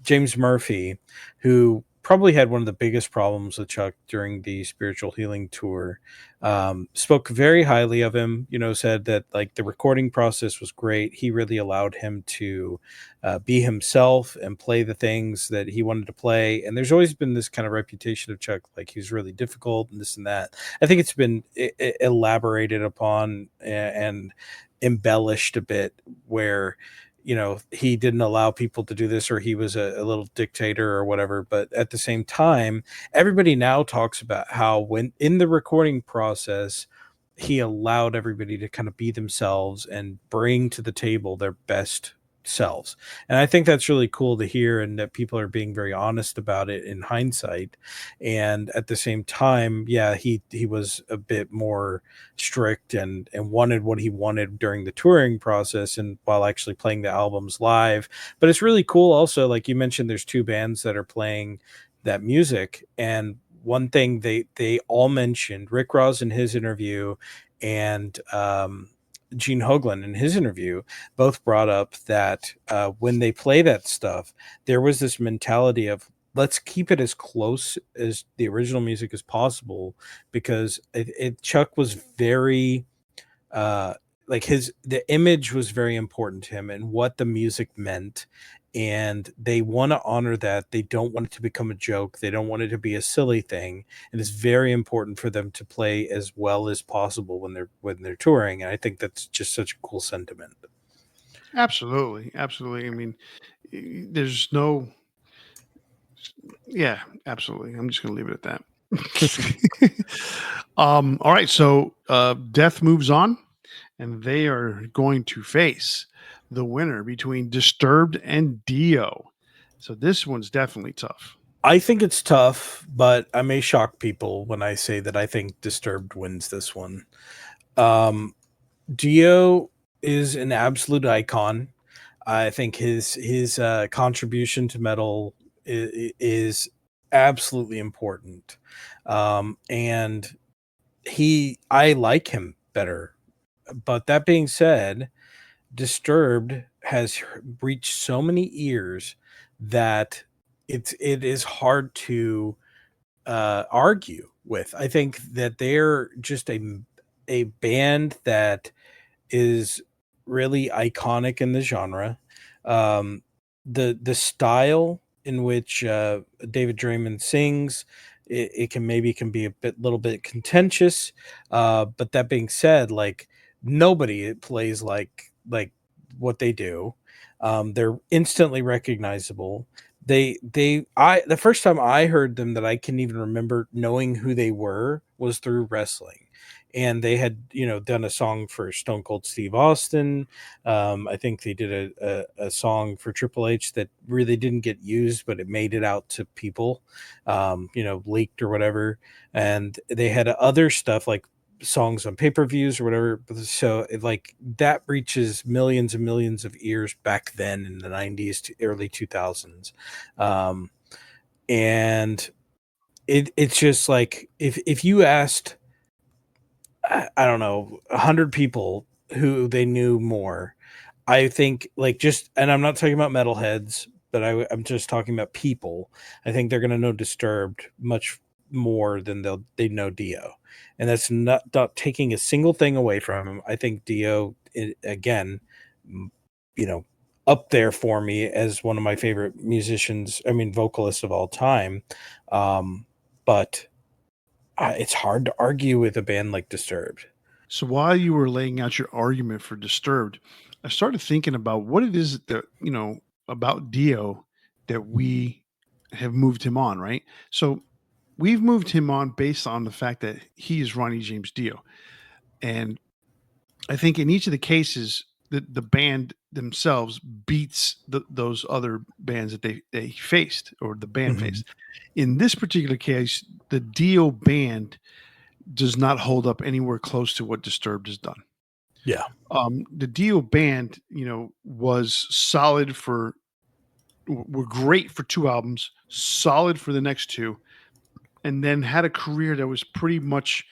[SPEAKER 2] James Murphy, who probably had one of the biggest problems with Chuck during the Spiritual Healing tour, spoke very highly of him, said that like the recording process was great. He really allowed him to be himself and play the things that he wanted to play. And there's always been this kind of reputation of Chuck, like he's really difficult and this and that. I think it's been elaborated upon and embellished a bit, where he didn't allow people to do this, or he was a little dictator or whatever. But at the same time, everybody now talks about how when in the recording process, he allowed everybody to kind of be themselves and bring to the table their best selves. And I think that's really cool to hear, and that people are being very honest about it in hindsight. And at the same time, yeah, he was a bit more strict and wanted what he wanted during the touring process, and while actually playing the albums live. But it's really cool also, like you mentioned, there's two bands that are playing that music, and one thing they all mentioned, Rick Ross in his interview, and Gene Hoglan in his interview, both brought up that when they play that stuff, there was this mentality of, let's keep it as close as the original music as possible, because Chuck was very like the image was very important to him and what the music meant, and they want to honor that. They don't want it to become a joke. They don't want it to be a silly thing. And it's very important for them to play as well as possible when they're touring. And I think that's just such a cool sentiment.
[SPEAKER 1] Absolutely. I mean, there's no, yeah, absolutely. I'm just going to leave it at that. All right. So Death moves on, and they are going to face the winner between Disturbed and Dio. So this one's definitely tough.
[SPEAKER 2] I think it's tough, but I may shock people when I say that I think Disturbed wins this one. Dio is an absolute icon. I think his contribution to metal is absolutely important, and I like him better. But that being said, Disturbed has reached so many ears that it is hard to argue with. I think that they're just a band that is really iconic in the genre. Um, the style in which David Draymond sings, it can be a little bit contentious. But that being said, like nobody plays like what they do. They're instantly recognizable. The first time I heard them that I can even remember knowing who they were was through wrestling. And they had, done a song for Stone Cold Steve Austin. I think they did a song for Triple H that really didn't get used, but it made it out to people, leaked or whatever. And they had other stuff like songs on pay-per-views or whatever. So like that reaches millions and millions of ears back then in the 90s to early 2000s. And it's just like if you asked, I don't know, 100 people who they knew more, I think like just, and I'm not talking about metalheads, but I'm just talking about people. I think they're going to know Disturbed much more than they know Dio, and that's not taking a single thing away from him. I think Dio, again, you know, up there for me as one of my favorite musicians. I mean, vocalists of all time, but it's hard to argue with a band like Disturbed.
[SPEAKER 1] So while you were laying out your argument for Disturbed, I started thinking about what it is that, about Dio that we have moved him on, right? So we've moved him on based on the fact that he is Ronnie James Dio. And I think in each of the cases, the band themselves beats those other bands that they faced or the band
[SPEAKER 2] Mhm.
[SPEAKER 1] faced. In this particular case, the Dio band does not hold up anywhere close to what Disturbed has done.
[SPEAKER 2] Yeah.
[SPEAKER 1] The Dio band, was solid were great for 2 albums, solid for the next 2, and then had a career that was pretty much,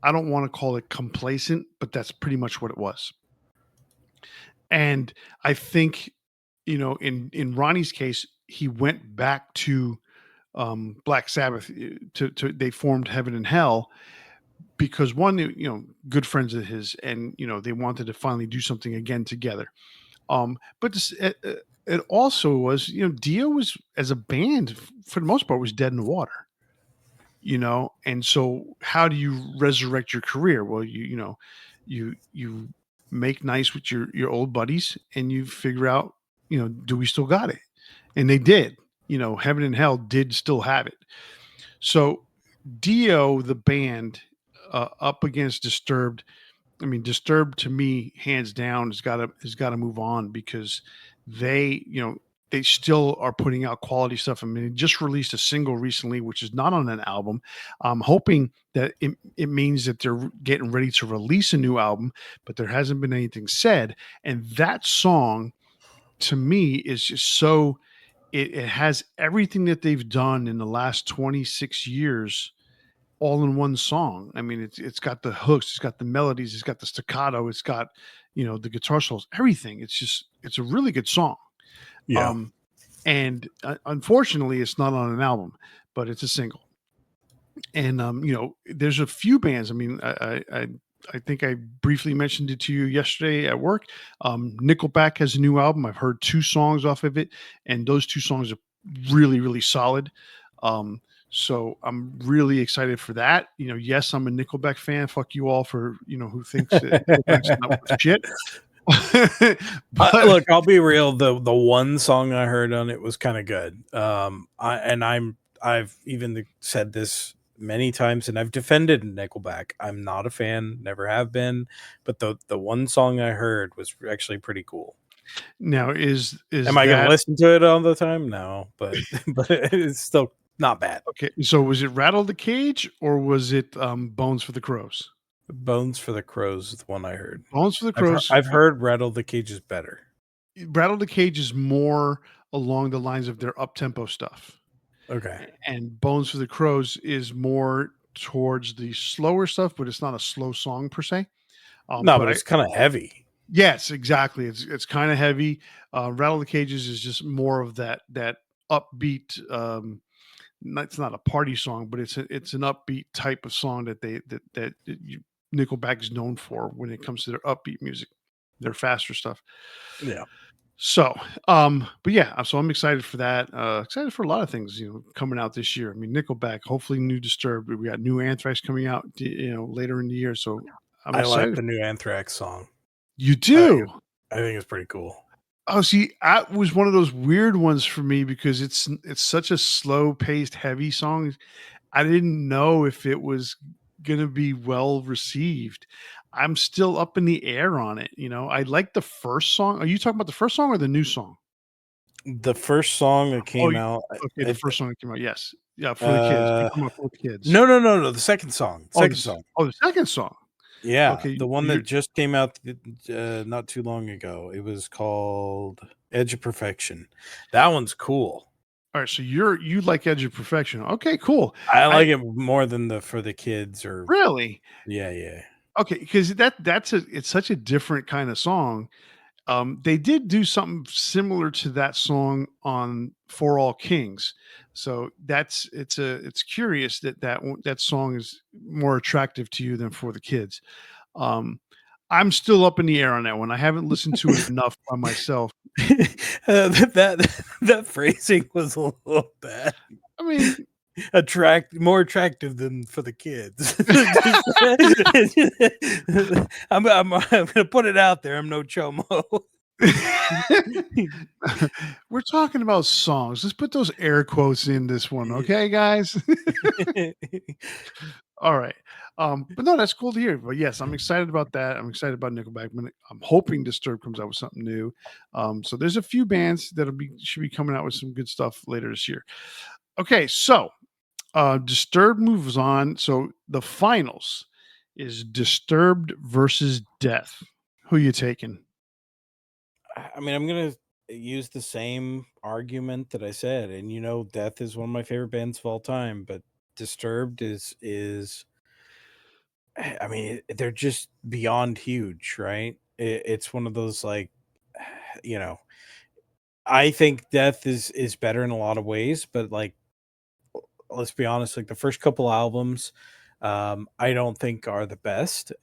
[SPEAKER 1] I don't wanna call it complacent, but that's pretty much what it was. And I think, in Ronnie's case, he went back to, Black Sabbath, to they formed Heaven and Hell because one, good friends of his, and they wanted to finally do something again together. But it also was, Dio was as a band for the most part was dead in the water, and so how do you resurrect your career? Well, you make nice with your old buddies, and you figure out, do we still got it? And they did. Heaven and Hell did still have it. So Dio, the band, up against Disturbed. I mean, Disturbed to me, hands down, has got to move on because they still are putting out quality stuff. I mean, they just released a single recently, which is not on an album. I'm hoping that it means that they're getting ready to release a new album, but there hasn't been anything said. And that song, to me, is just so it has everything that they've done in the last 26 years all in one song. I mean, it's got the hooks, it's got the melodies, it's got the staccato, it's got, the guitar solos, everything. It's a really good song.
[SPEAKER 2] Yeah.
[SPEAKER 1] And unfortunately, it's not on an album, but it's a single. And there's a few bands. I mean, I think I briefly mentioned it to you yesterday at work. Nickelback has a new album. I've heard 2 songs off of it, and those 2 songs are really, really solid. So I'm really excited for that. Yes, I'm a Nickelback fan. Fuck you all for who thinks that Nickelback's not worth shit. But
[SPEAKER 2] Look, I'll be real. The one song I heard on it was kind of good. I've even said this many times, and I've defended Nickelback. I'm not a fan, never have been, but the one song I heard was actually pretty cool.
[SPEAKER 1] Now, is
[SPEAKER 2] Am I going to
[SPEAKER 1] that
[SPEAKER 2] listen to it all the time? No, but but it's still not bad.
[SPEAKER 1] okay? So, was it Rattle the Cage or was it Bones for the Crows?
[SPEAKER 2] Bones for the Crows is the one I heard.
[SPEAKER 1] Bones for the Crows.
[SPEAKER 2] I've heard Rattle the Cage is better.
[SPEAKER 1] Rattle the Cage is more along the lines of their up tempo stuff,
[SPEAKER 2] Okay.
[SPEAKER 1] and Bones for the Crows is more towards the slower stuff, but it's not a slow song per se.
[SPEAKER 2] No,
[SPEAKER 1] But
[SPEAKER 2] but
[SPEAKER 1] I,
[SPEAKER 2] it's kind of heavy.
[SPEAKER 1] yes, exactly. It's kind of heavy. Rattle the Cages is just more of that upbeat. It's not a party song, but it's an upbeat type of song that Nickelback is known for when it comes to their upbeat music, their faster stuff.
[SPEAKER 2] Yeah.
[SPEAKER 1] So, but yeah, so I'm excited for that. Excited for a lot of things, coming out this year. I mean, Nickelback, hopefully new Disturbed. We got new Anthrax coming out, later in the year. So I'm
[SPEAKER 2] I like
[SPEAKER 1] excited.
[SPEAKER 2] the new Anthrax song.
[SPEAKER 1] You do?
[SPEAKER 2] I think it's pretty cool.
[SPEAKER 1] Oh, see, that was one of those weird ones for me because it's such a slow paced, heavy song. I didn't know if it was gonna be well received. I'm still up in the air on it. I like the first song. Are you talking about the first song or the new song?
[SPEAKER 2] The first song that
[SPEAKER 1] Oh,
[SPEAKER 2] came out,
[SPEAKER 1] okay, the
[SPEAKER 2] I
[SPEAKER 1] first song that came out. Yes, yeah, for the kids. You're talking about for the kids.
[SPEAKER 2] no, the second song.
[SPEAKER 1] Oh,
[SPEAKER 2] Second song.
[SPEAKER 1] the second song.
[SPEAKER 2] Yeah,
[SPEAKER 1] Okay,
[SPEAKER 2] the one
[SPEAKER 1] you're
[SPEAKER 2] that just came out not too long ago. It was called Edge of Perfection. That one's cool.
[SPEAKER 1] all right. So you like Edge of Perfection. Okay, cool.
[SPEAKER 2] I like it more than the For the Kids or
[SPEAKER 1] Really?
[SPEAKER 2] yeah.
[SPEAKER 1] Okay, because it's such a different kind of song. They did do something similar to that song on For All Kings. So it's curious that song is more attractive to you than For the Kids. Um, I'm still up in the air on that one. I haven't listened to it enough by myself.
[SPEAKER 2] That phrasing was a little bad.
[SPEAKER 1] I mean,
[SPEAKER 2] More attractive than For the Kids. I'm gonna put it out there. I'm no chomo.
[SPEAKER 1] we're talking about songs. Let's put those air quotes in this one, okay, guys? All right. But no, that's cool to hear. But yes, I'm excited about that. I'm excited about Nickelback. I'm hoping Disturbed comes out with something new. So there's a few bands should be coming out with some good stuff later this year. Okay, so Disturbed moves on. So the finals is Disturbed versus Death. Who you taking?
[SPEAKER 2] I mean, I'm gonna use the same argument that I said, and Death is one of my favorite bands of all time, but Disturbed is I mean, they're just beyond huge, right? It's one of those like, you know, I think Death is better in a lot of ways, but like, let's be honest, like the first couple albums, I don't think are the best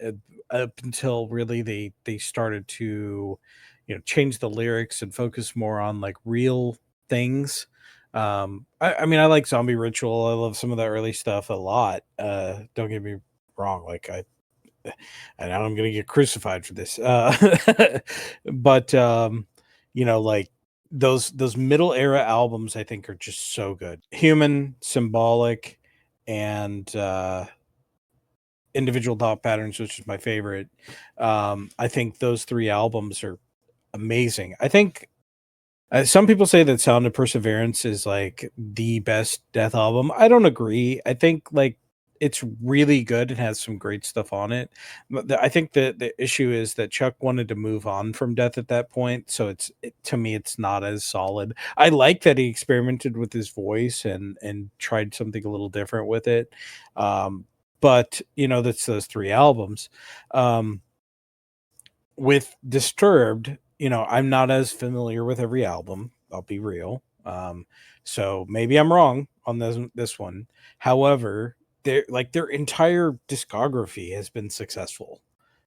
[SPEAKER 2] up until really they started to, change the lyrics and focus more on like real things. I mean, I like Zombie Ritual. I love some of the early stuff a lot. Don't get me wrong. Like and now I'm gonna get crucified for this. But like those middle era albums, I think are just so good. Human, Symbolic, and Individual Thought Patterns, which is my favorite. I think those three albums are amazing. I think some people say that Sound of Perseverance is like the best Death album. I don't agree. I think like it's really good and has some great stuff on it. But I think the issue is that Chuck wanted to move on from Death at that point, so to me it's not as solid. I like that he experimented with his voice and tried something a little different with it. But that's those three albums. With Disturbed, I'm not as familiar with every album. I'll be real. So maybe I'm wrong on this one. However, their entire discography has been successful.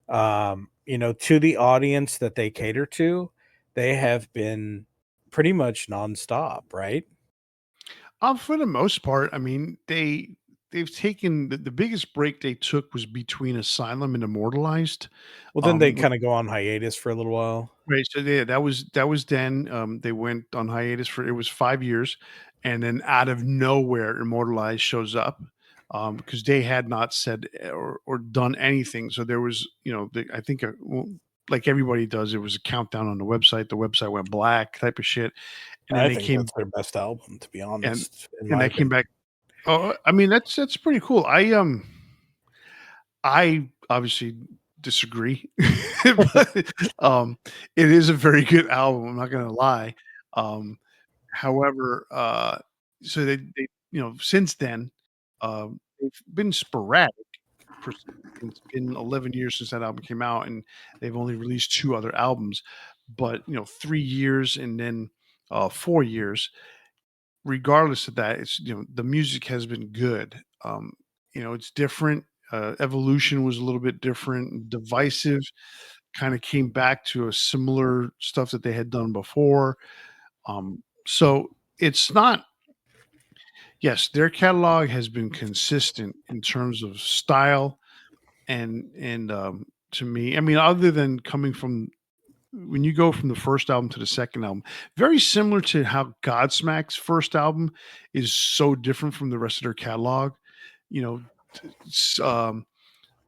[SPEAKER 2] To the audience that they cater to, they have been pretty much nonstop, right?
[SPEAKER 1] For the most part, I mean, they've taken the biggest break they took was between Asylum and Immortalized.
[SPEAKER 2] Well, then they
[SPEAKER 1] Which
[SPEAKER 2] kind of go on hiatus for a little while.
[SPEAKER 1] right, so yeah, that was then, they went on hiatus for it was 5 years, and then out of nowhere, Immortalized shows up, because they had not said or done anything. So there was, I think, like everybody does, it was a countdown on the website. The website went black, type of shit, and then
[SPEAKER 2] I
[SPEAKER 1] they
[SPEAKER 2] think
[SPEAKER 1] came
[SPEAKER 2] that's their best album, to be
[SPEAKER 1] and
[SPEAKER 2] honest, in
[SPEAKER 1] and
[SPEAKER 2] my
[SPEAKER 1] they came
[SPEAKER 2] opinion.
[SPEAKER 1] back. Oh, I mean that's pretty cool. I obviously disagree, but it is a very good album. I'm not gonna lie. Um, however, so they since then they've been sporadic. It's been 11 years since that album came out, and they've only released 2 other albums. But 3 years and then 4 years. Regardless of that, it's the music has been good. It's different. Evolution was a little bit different. Divisive kind of came back to a similar stuff that they had done before. So it's not. Yes, their catalog has been consistent in terms of style and to me, I mean, other than coming from when you go from the first album to the second album, very similar to how Godsmack's first album is so different from the rest of their catalog. You know, s- um,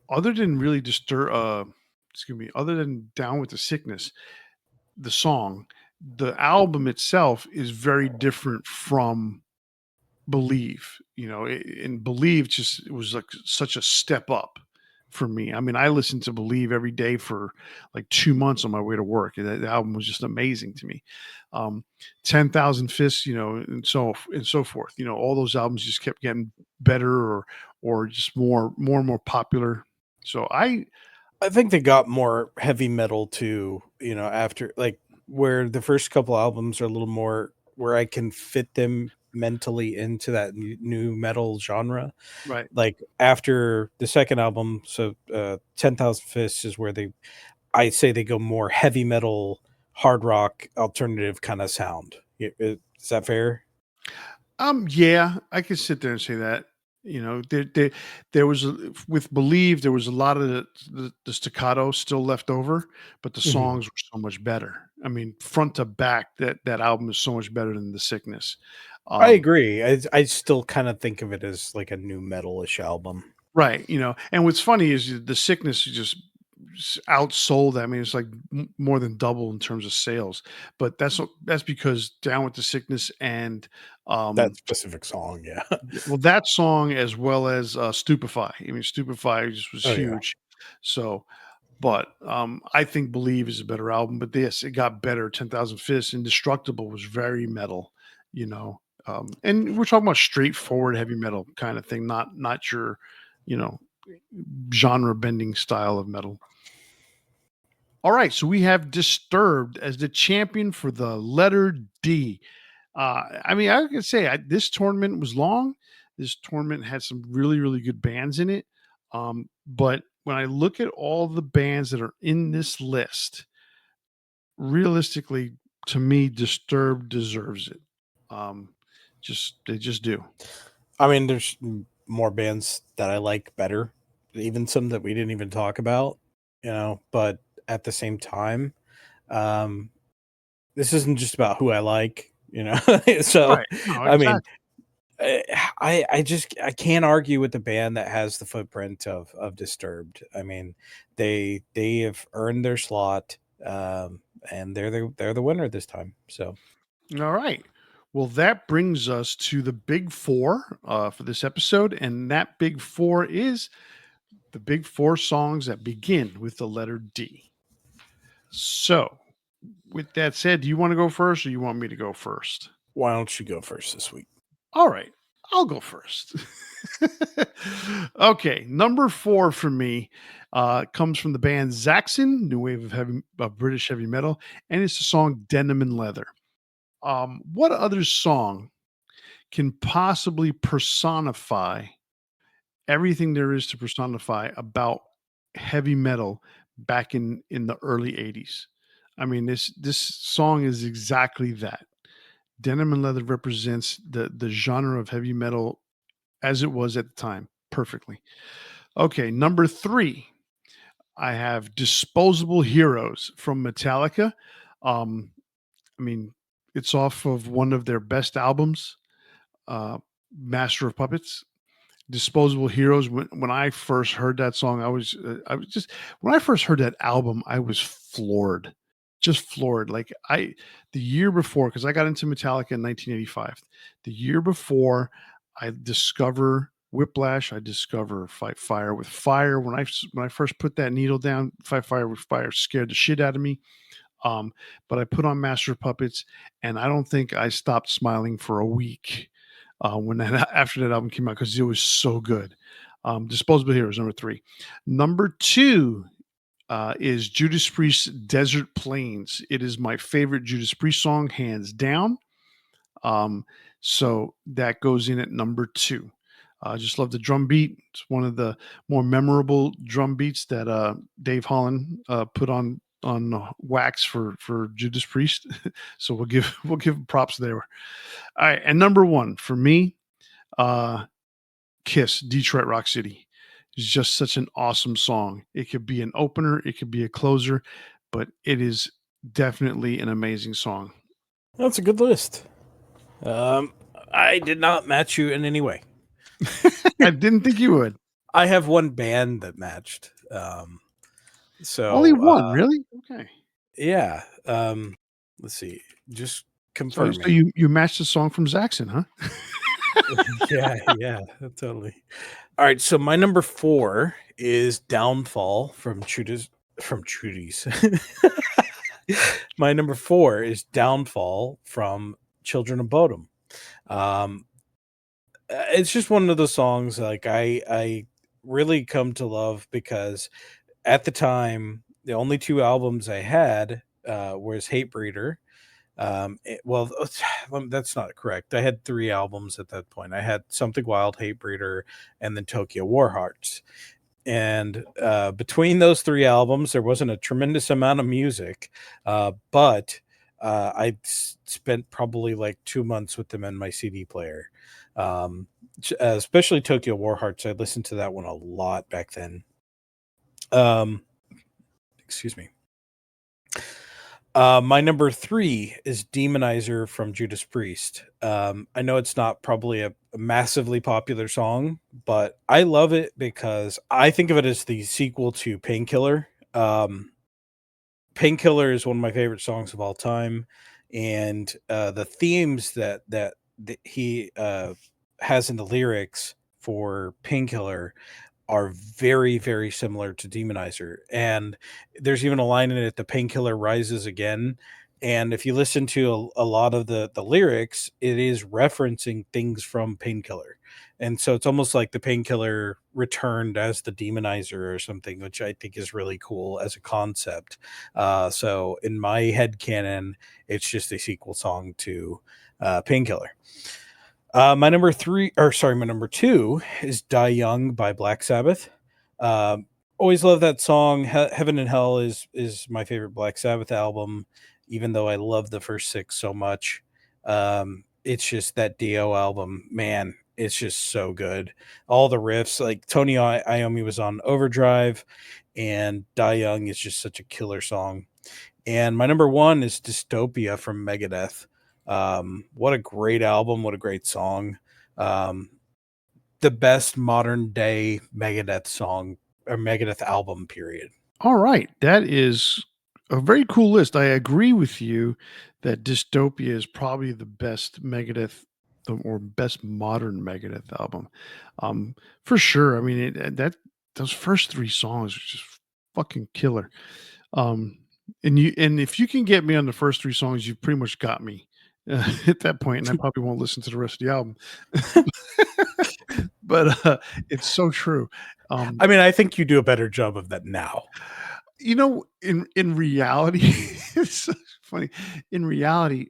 [SPEAKER 1] other than really disturb, excuse me, other than Down with the Sickness, the song, the album itself is very different from Believe. And Believe just it was like such a step up for me. I mean, I listened to Believe every day for like 2 months on my way to work. And the album was just amazing to me. 10,000 Fists, and so forth. All those albums just kept getting better or just more and more popular. So
[SPEAKER 2] I think they got more heavy metal too, after like where the first couple albums are a little more where I can fit them mentally into that new metal genre.
[SPEAKER 1] right.
[SPEAKER 2] Like after the second album, so 10,000 Fists is where I say they go more heavy metal, hard rock, alternative kind of sound. Is that fair?
[SPEAKER 1] Yeah, I could sit there and say that. There was with Believe, there was a lot of the staccato still left over, but the
[SPEAKER 2] Mhm.
[SPEAKER 1] songs were so much better. I mean, front to back, that album is so much better than The Sickness.
[SPEAKER 2] I
[SPEAKER 1] Um,
[SPEAKER 2] agree. I still kind of think of it as like a new metalish album.
[SPEAKER 1] right. And what's funny is The Sickness just outsold. I mean, it's like more than double in terms of sales, but that's because Down with the Sickness and
[SPEAKER 2] That
[SPEAKER 1] um,
[SPEAKER 2] specific song, yeah.
[SPEAKER 1] well, that song as well as, "Stupefy." I mean, "Stupefy" just was
[SPEAKER 2] Oh yeah.
[SPEAKER 1] huge. So, but, I think "Believe" is a better album, but this, it got better. 10,000 Fists, "Indestructible" was very metal, and we're talking about straightforward heavy metal kinda thing, not your, you know, genre bending style of metal. Alright, so we have Disturbed as the champion for the letter D. I mean, I can say this tournament was long. This tournament had some really, really good bands in it. But when I look at all the bands that are in this list, realistically, to me, Disturbed deserves it. Um, they just do.
[SPEAKER 2] I mean, there's more bands that I like better, even some that we didn't even talk about, but at the same time, um, this isn't just about who I like. So,
[SPEAKER 1] Right. No,
[SPEAKER 2] I mean,
[SPEAKER 1] exactly.
[SPEAKER 2] I can't argue with the band that has the footprint of Disturbed. I mean, they have earned their slot, and they're the winner this time. So
[SPEAKER 1] All right. Well, that brings us to the big four for this episode. And that big four is the big four songs that begin with the letter D. So, with that said, do you want to go first or you want me to go first?
[SPEAKER 2] why don't you go first this week?
[SPEAKER 1] All right, I'll go first. Okay, number four for me comes from the band Zaxxon, new wave of British heavy metal, and it's the song Denim and Leather. What other song can possibly personify everything there is to personify about heavy metal back in the early 80s? I mean, this song is exactly that. Denim and Leather represents the genre of heavy metal as it was at the time perfectly. Okay, number 3, I have Disposable Heroes from Metallica. Um, I mean, it's off of one of their best albums, uh, Master of Puppets. Disposable Heroes. When I first heard that song, I was just when I first heard that album, I was floored, just floored. Like the year before, because I got into Metallica in 1985. The year before, I discover Whiplash. I discover Fight Fire with Fire. When I first put that needle down, Fight Fire with Fire scared the shit out of me. But I put on Master of Puppets, and I don't think I stopped smiling for a week when that after that album came out because it was so good. Disposable Heroes, number 3. Number 2 is Judas Priest's Desert Plains. It is my favorite Judas Priest song, hands down. So that goes in at number 2. I just love the drum beat. It's one of the more memorable drum beats that Dave Holland put on wax for Judas Priest. So we'll give props there. All right, and number 1 for me, Kiss, Detroit Rock City. It's just such an awesome song. It could be an opener, it could be a closer, but it is definitely an amazing song.
[SPEAKER 2] That's a good list. I did not match you in any way.
[SPEAKER 1] I didn't think you would.
[SPEAKER 2] I have one band that matched. So
[SPEAKER 1] Only one, really? Okay.
[SPEAKER 2] Yeah. Let's see. Just
[SPEAKER 1] So,
[SPEAKER 2] confirming.
[SPEAKER 1] so you matched the song from Zaxxon, huh?
[SPEAKER 2] yeah, totally. All right, so my number 4 is Downfall from Judas. My number 4 is Downfall from Children of Bodom. It's just one of those songs like I really come to love because at the time the only 2 albums I had was Hatebreeder. That's not correct. I had 3 albums at that point. I had Something Wild, Hatebreeder, and then Tokyo Warhearts. And between those 3 albums, there wasn't a tremendous amount of music, but I spent probably like 2 months with them in my CD player. Especially Tokyo Warhearts. I listened to that one a lot back then. Excuse me. My number 3 is Demonizer from Judas Priest. I know it's not probably a massively popular song, but I love it because I think of it as the sequel to Painkiller. Painkiller is one of my favorite songs of all time, and the themes that he has in the lyrics for Painkiller are very, very similar to Demonizer. And there's even a line in it, the painkiller rises again. And if you listen to a lot of the lyrics, it is referencing things from Painkiller. And so it's almost like the Painkiller returned as the Demonizer or something, which I think is really cool as a concept. So in my head canon, it's just a sequel song to Painkiller. My number 2 is Die Young by Black Sabbath. Always love that song. Heaven and Hell is my favorite Black Sabbath album, even though I love the first 6 so much. It's just that Dio album, man, it's just so good. All the riffs, like Tony Iommi was on Overdrive, and Die Young is just such a killer song. And my number 1 is Dystopia from Megadeth. What a great album, what a great song. The best modern day Megadeth song or Megadeth album, period.
[SPEAKER 1] All right. That is a very cool list. I agree with you that Dystopia is probably the best Megadeth or best modern Megadeth album. For sure. I mean, those first 3 songs are just fucking killer. And if you can get me on the first 3 songs, you've pretty much got me at that point, and I probably won't listen to the rest of the album. But it's so true.
[SPEAKER 2] I mean, I think you do a better job of that now.
[SPEAKER 1] You know, in reality, it's so funny. In reality,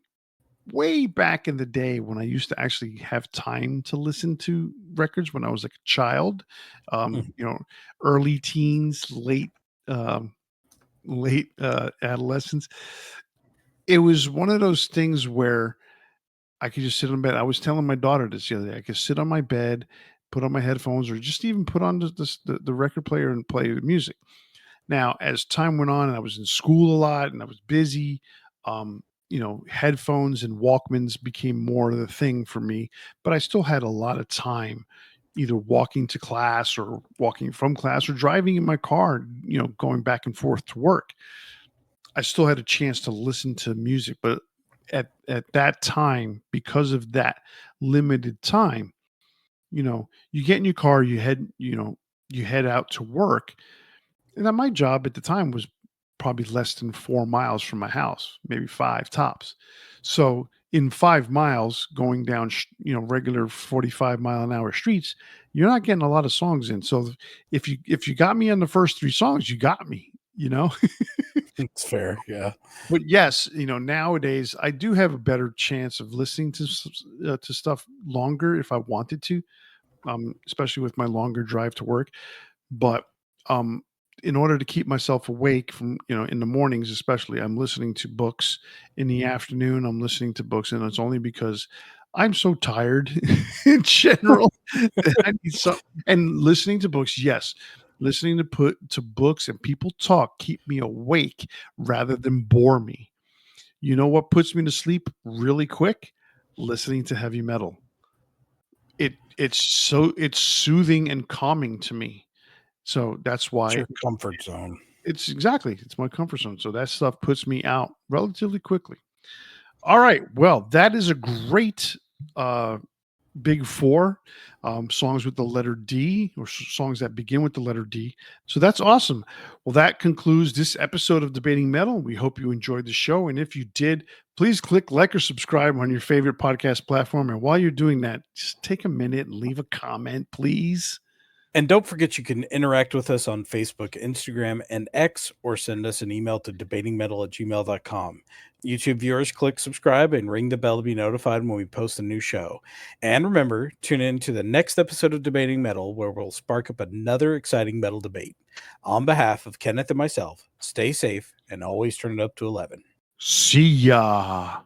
[SPEAKER 1] way back in the day when I used to actually have time to listen to records when I was like a child, early teens, late adolescence, it was one of those things where I could just sit on bed. I was telling my daughter this the other day. I could sit on my bed, put on my headphones, or just even put on the record player and play the music. Now, as time went on, and I was in school a lot, and I was busy, headphones and Walkmans became more of the thing for me. But I still had a lot of time, either walking to class or walking from class or driving in my car, going back and forth to work. I still had a chance to listen to music, but at that time, because of that limited time, you get in your car, you head out to work. And then my job at the time was probably less than 4 miles from my house, maybe five tops. So in 5 miles going down, regular 45-mile-an-hour streets, you're not getting a lot of songs in. So if you got me on the first three songs, you got me,
[SPEAKER 2] It's fair. Yeah.
[SPEAKER 1] But yes, nowadays I do have a better chance of listening to stuff longer if I wanted to, especially with my longer drive to work. But um, in order to keep myself awake from in the mornings, especially, I'm listening to books. In the afternoon, I'm listening to books, and it's only because I'm so tired in general that I need some. And listening to books, yes, listening to books and people talk keep me awake rather than bore me. You know what puts me to sleep really quick? Listening to heavy metal. It's soothing and calming to me. So that's
[SPEAKER 2] It's
[SPEAKER 1] why
[SPEAKER 2] your comfort zone.
[SPEAKER 1] it's my comfort zone. So that stuff puts me out relatively quickly. All right. Well, that is a great big four songs with the letter D, or songs that begin with the letter D. So that's awesome. Well, that concludes this episode of Debating Metal. We hope you enjoyed the show. And if you did, please click like or subscribe on your favorite podcast platform. And while you're doing that, just take a minute and leave a comment, please.
[SPEAKER 2] And don't forget, you can interact with us on Facebook, Instagram, and X, or send us an email to debatingmetal@gmail.com. YouTube viewers, click subscribe and ring the bell to be notified when we post a new show. And remember, tune in to the next episode of Debating Metal, where we'll spark up another exciting metal debate. On behalf of Kenneth and myself, stay safe and always turn it up to 11.
[SPEAKER 1] See ya.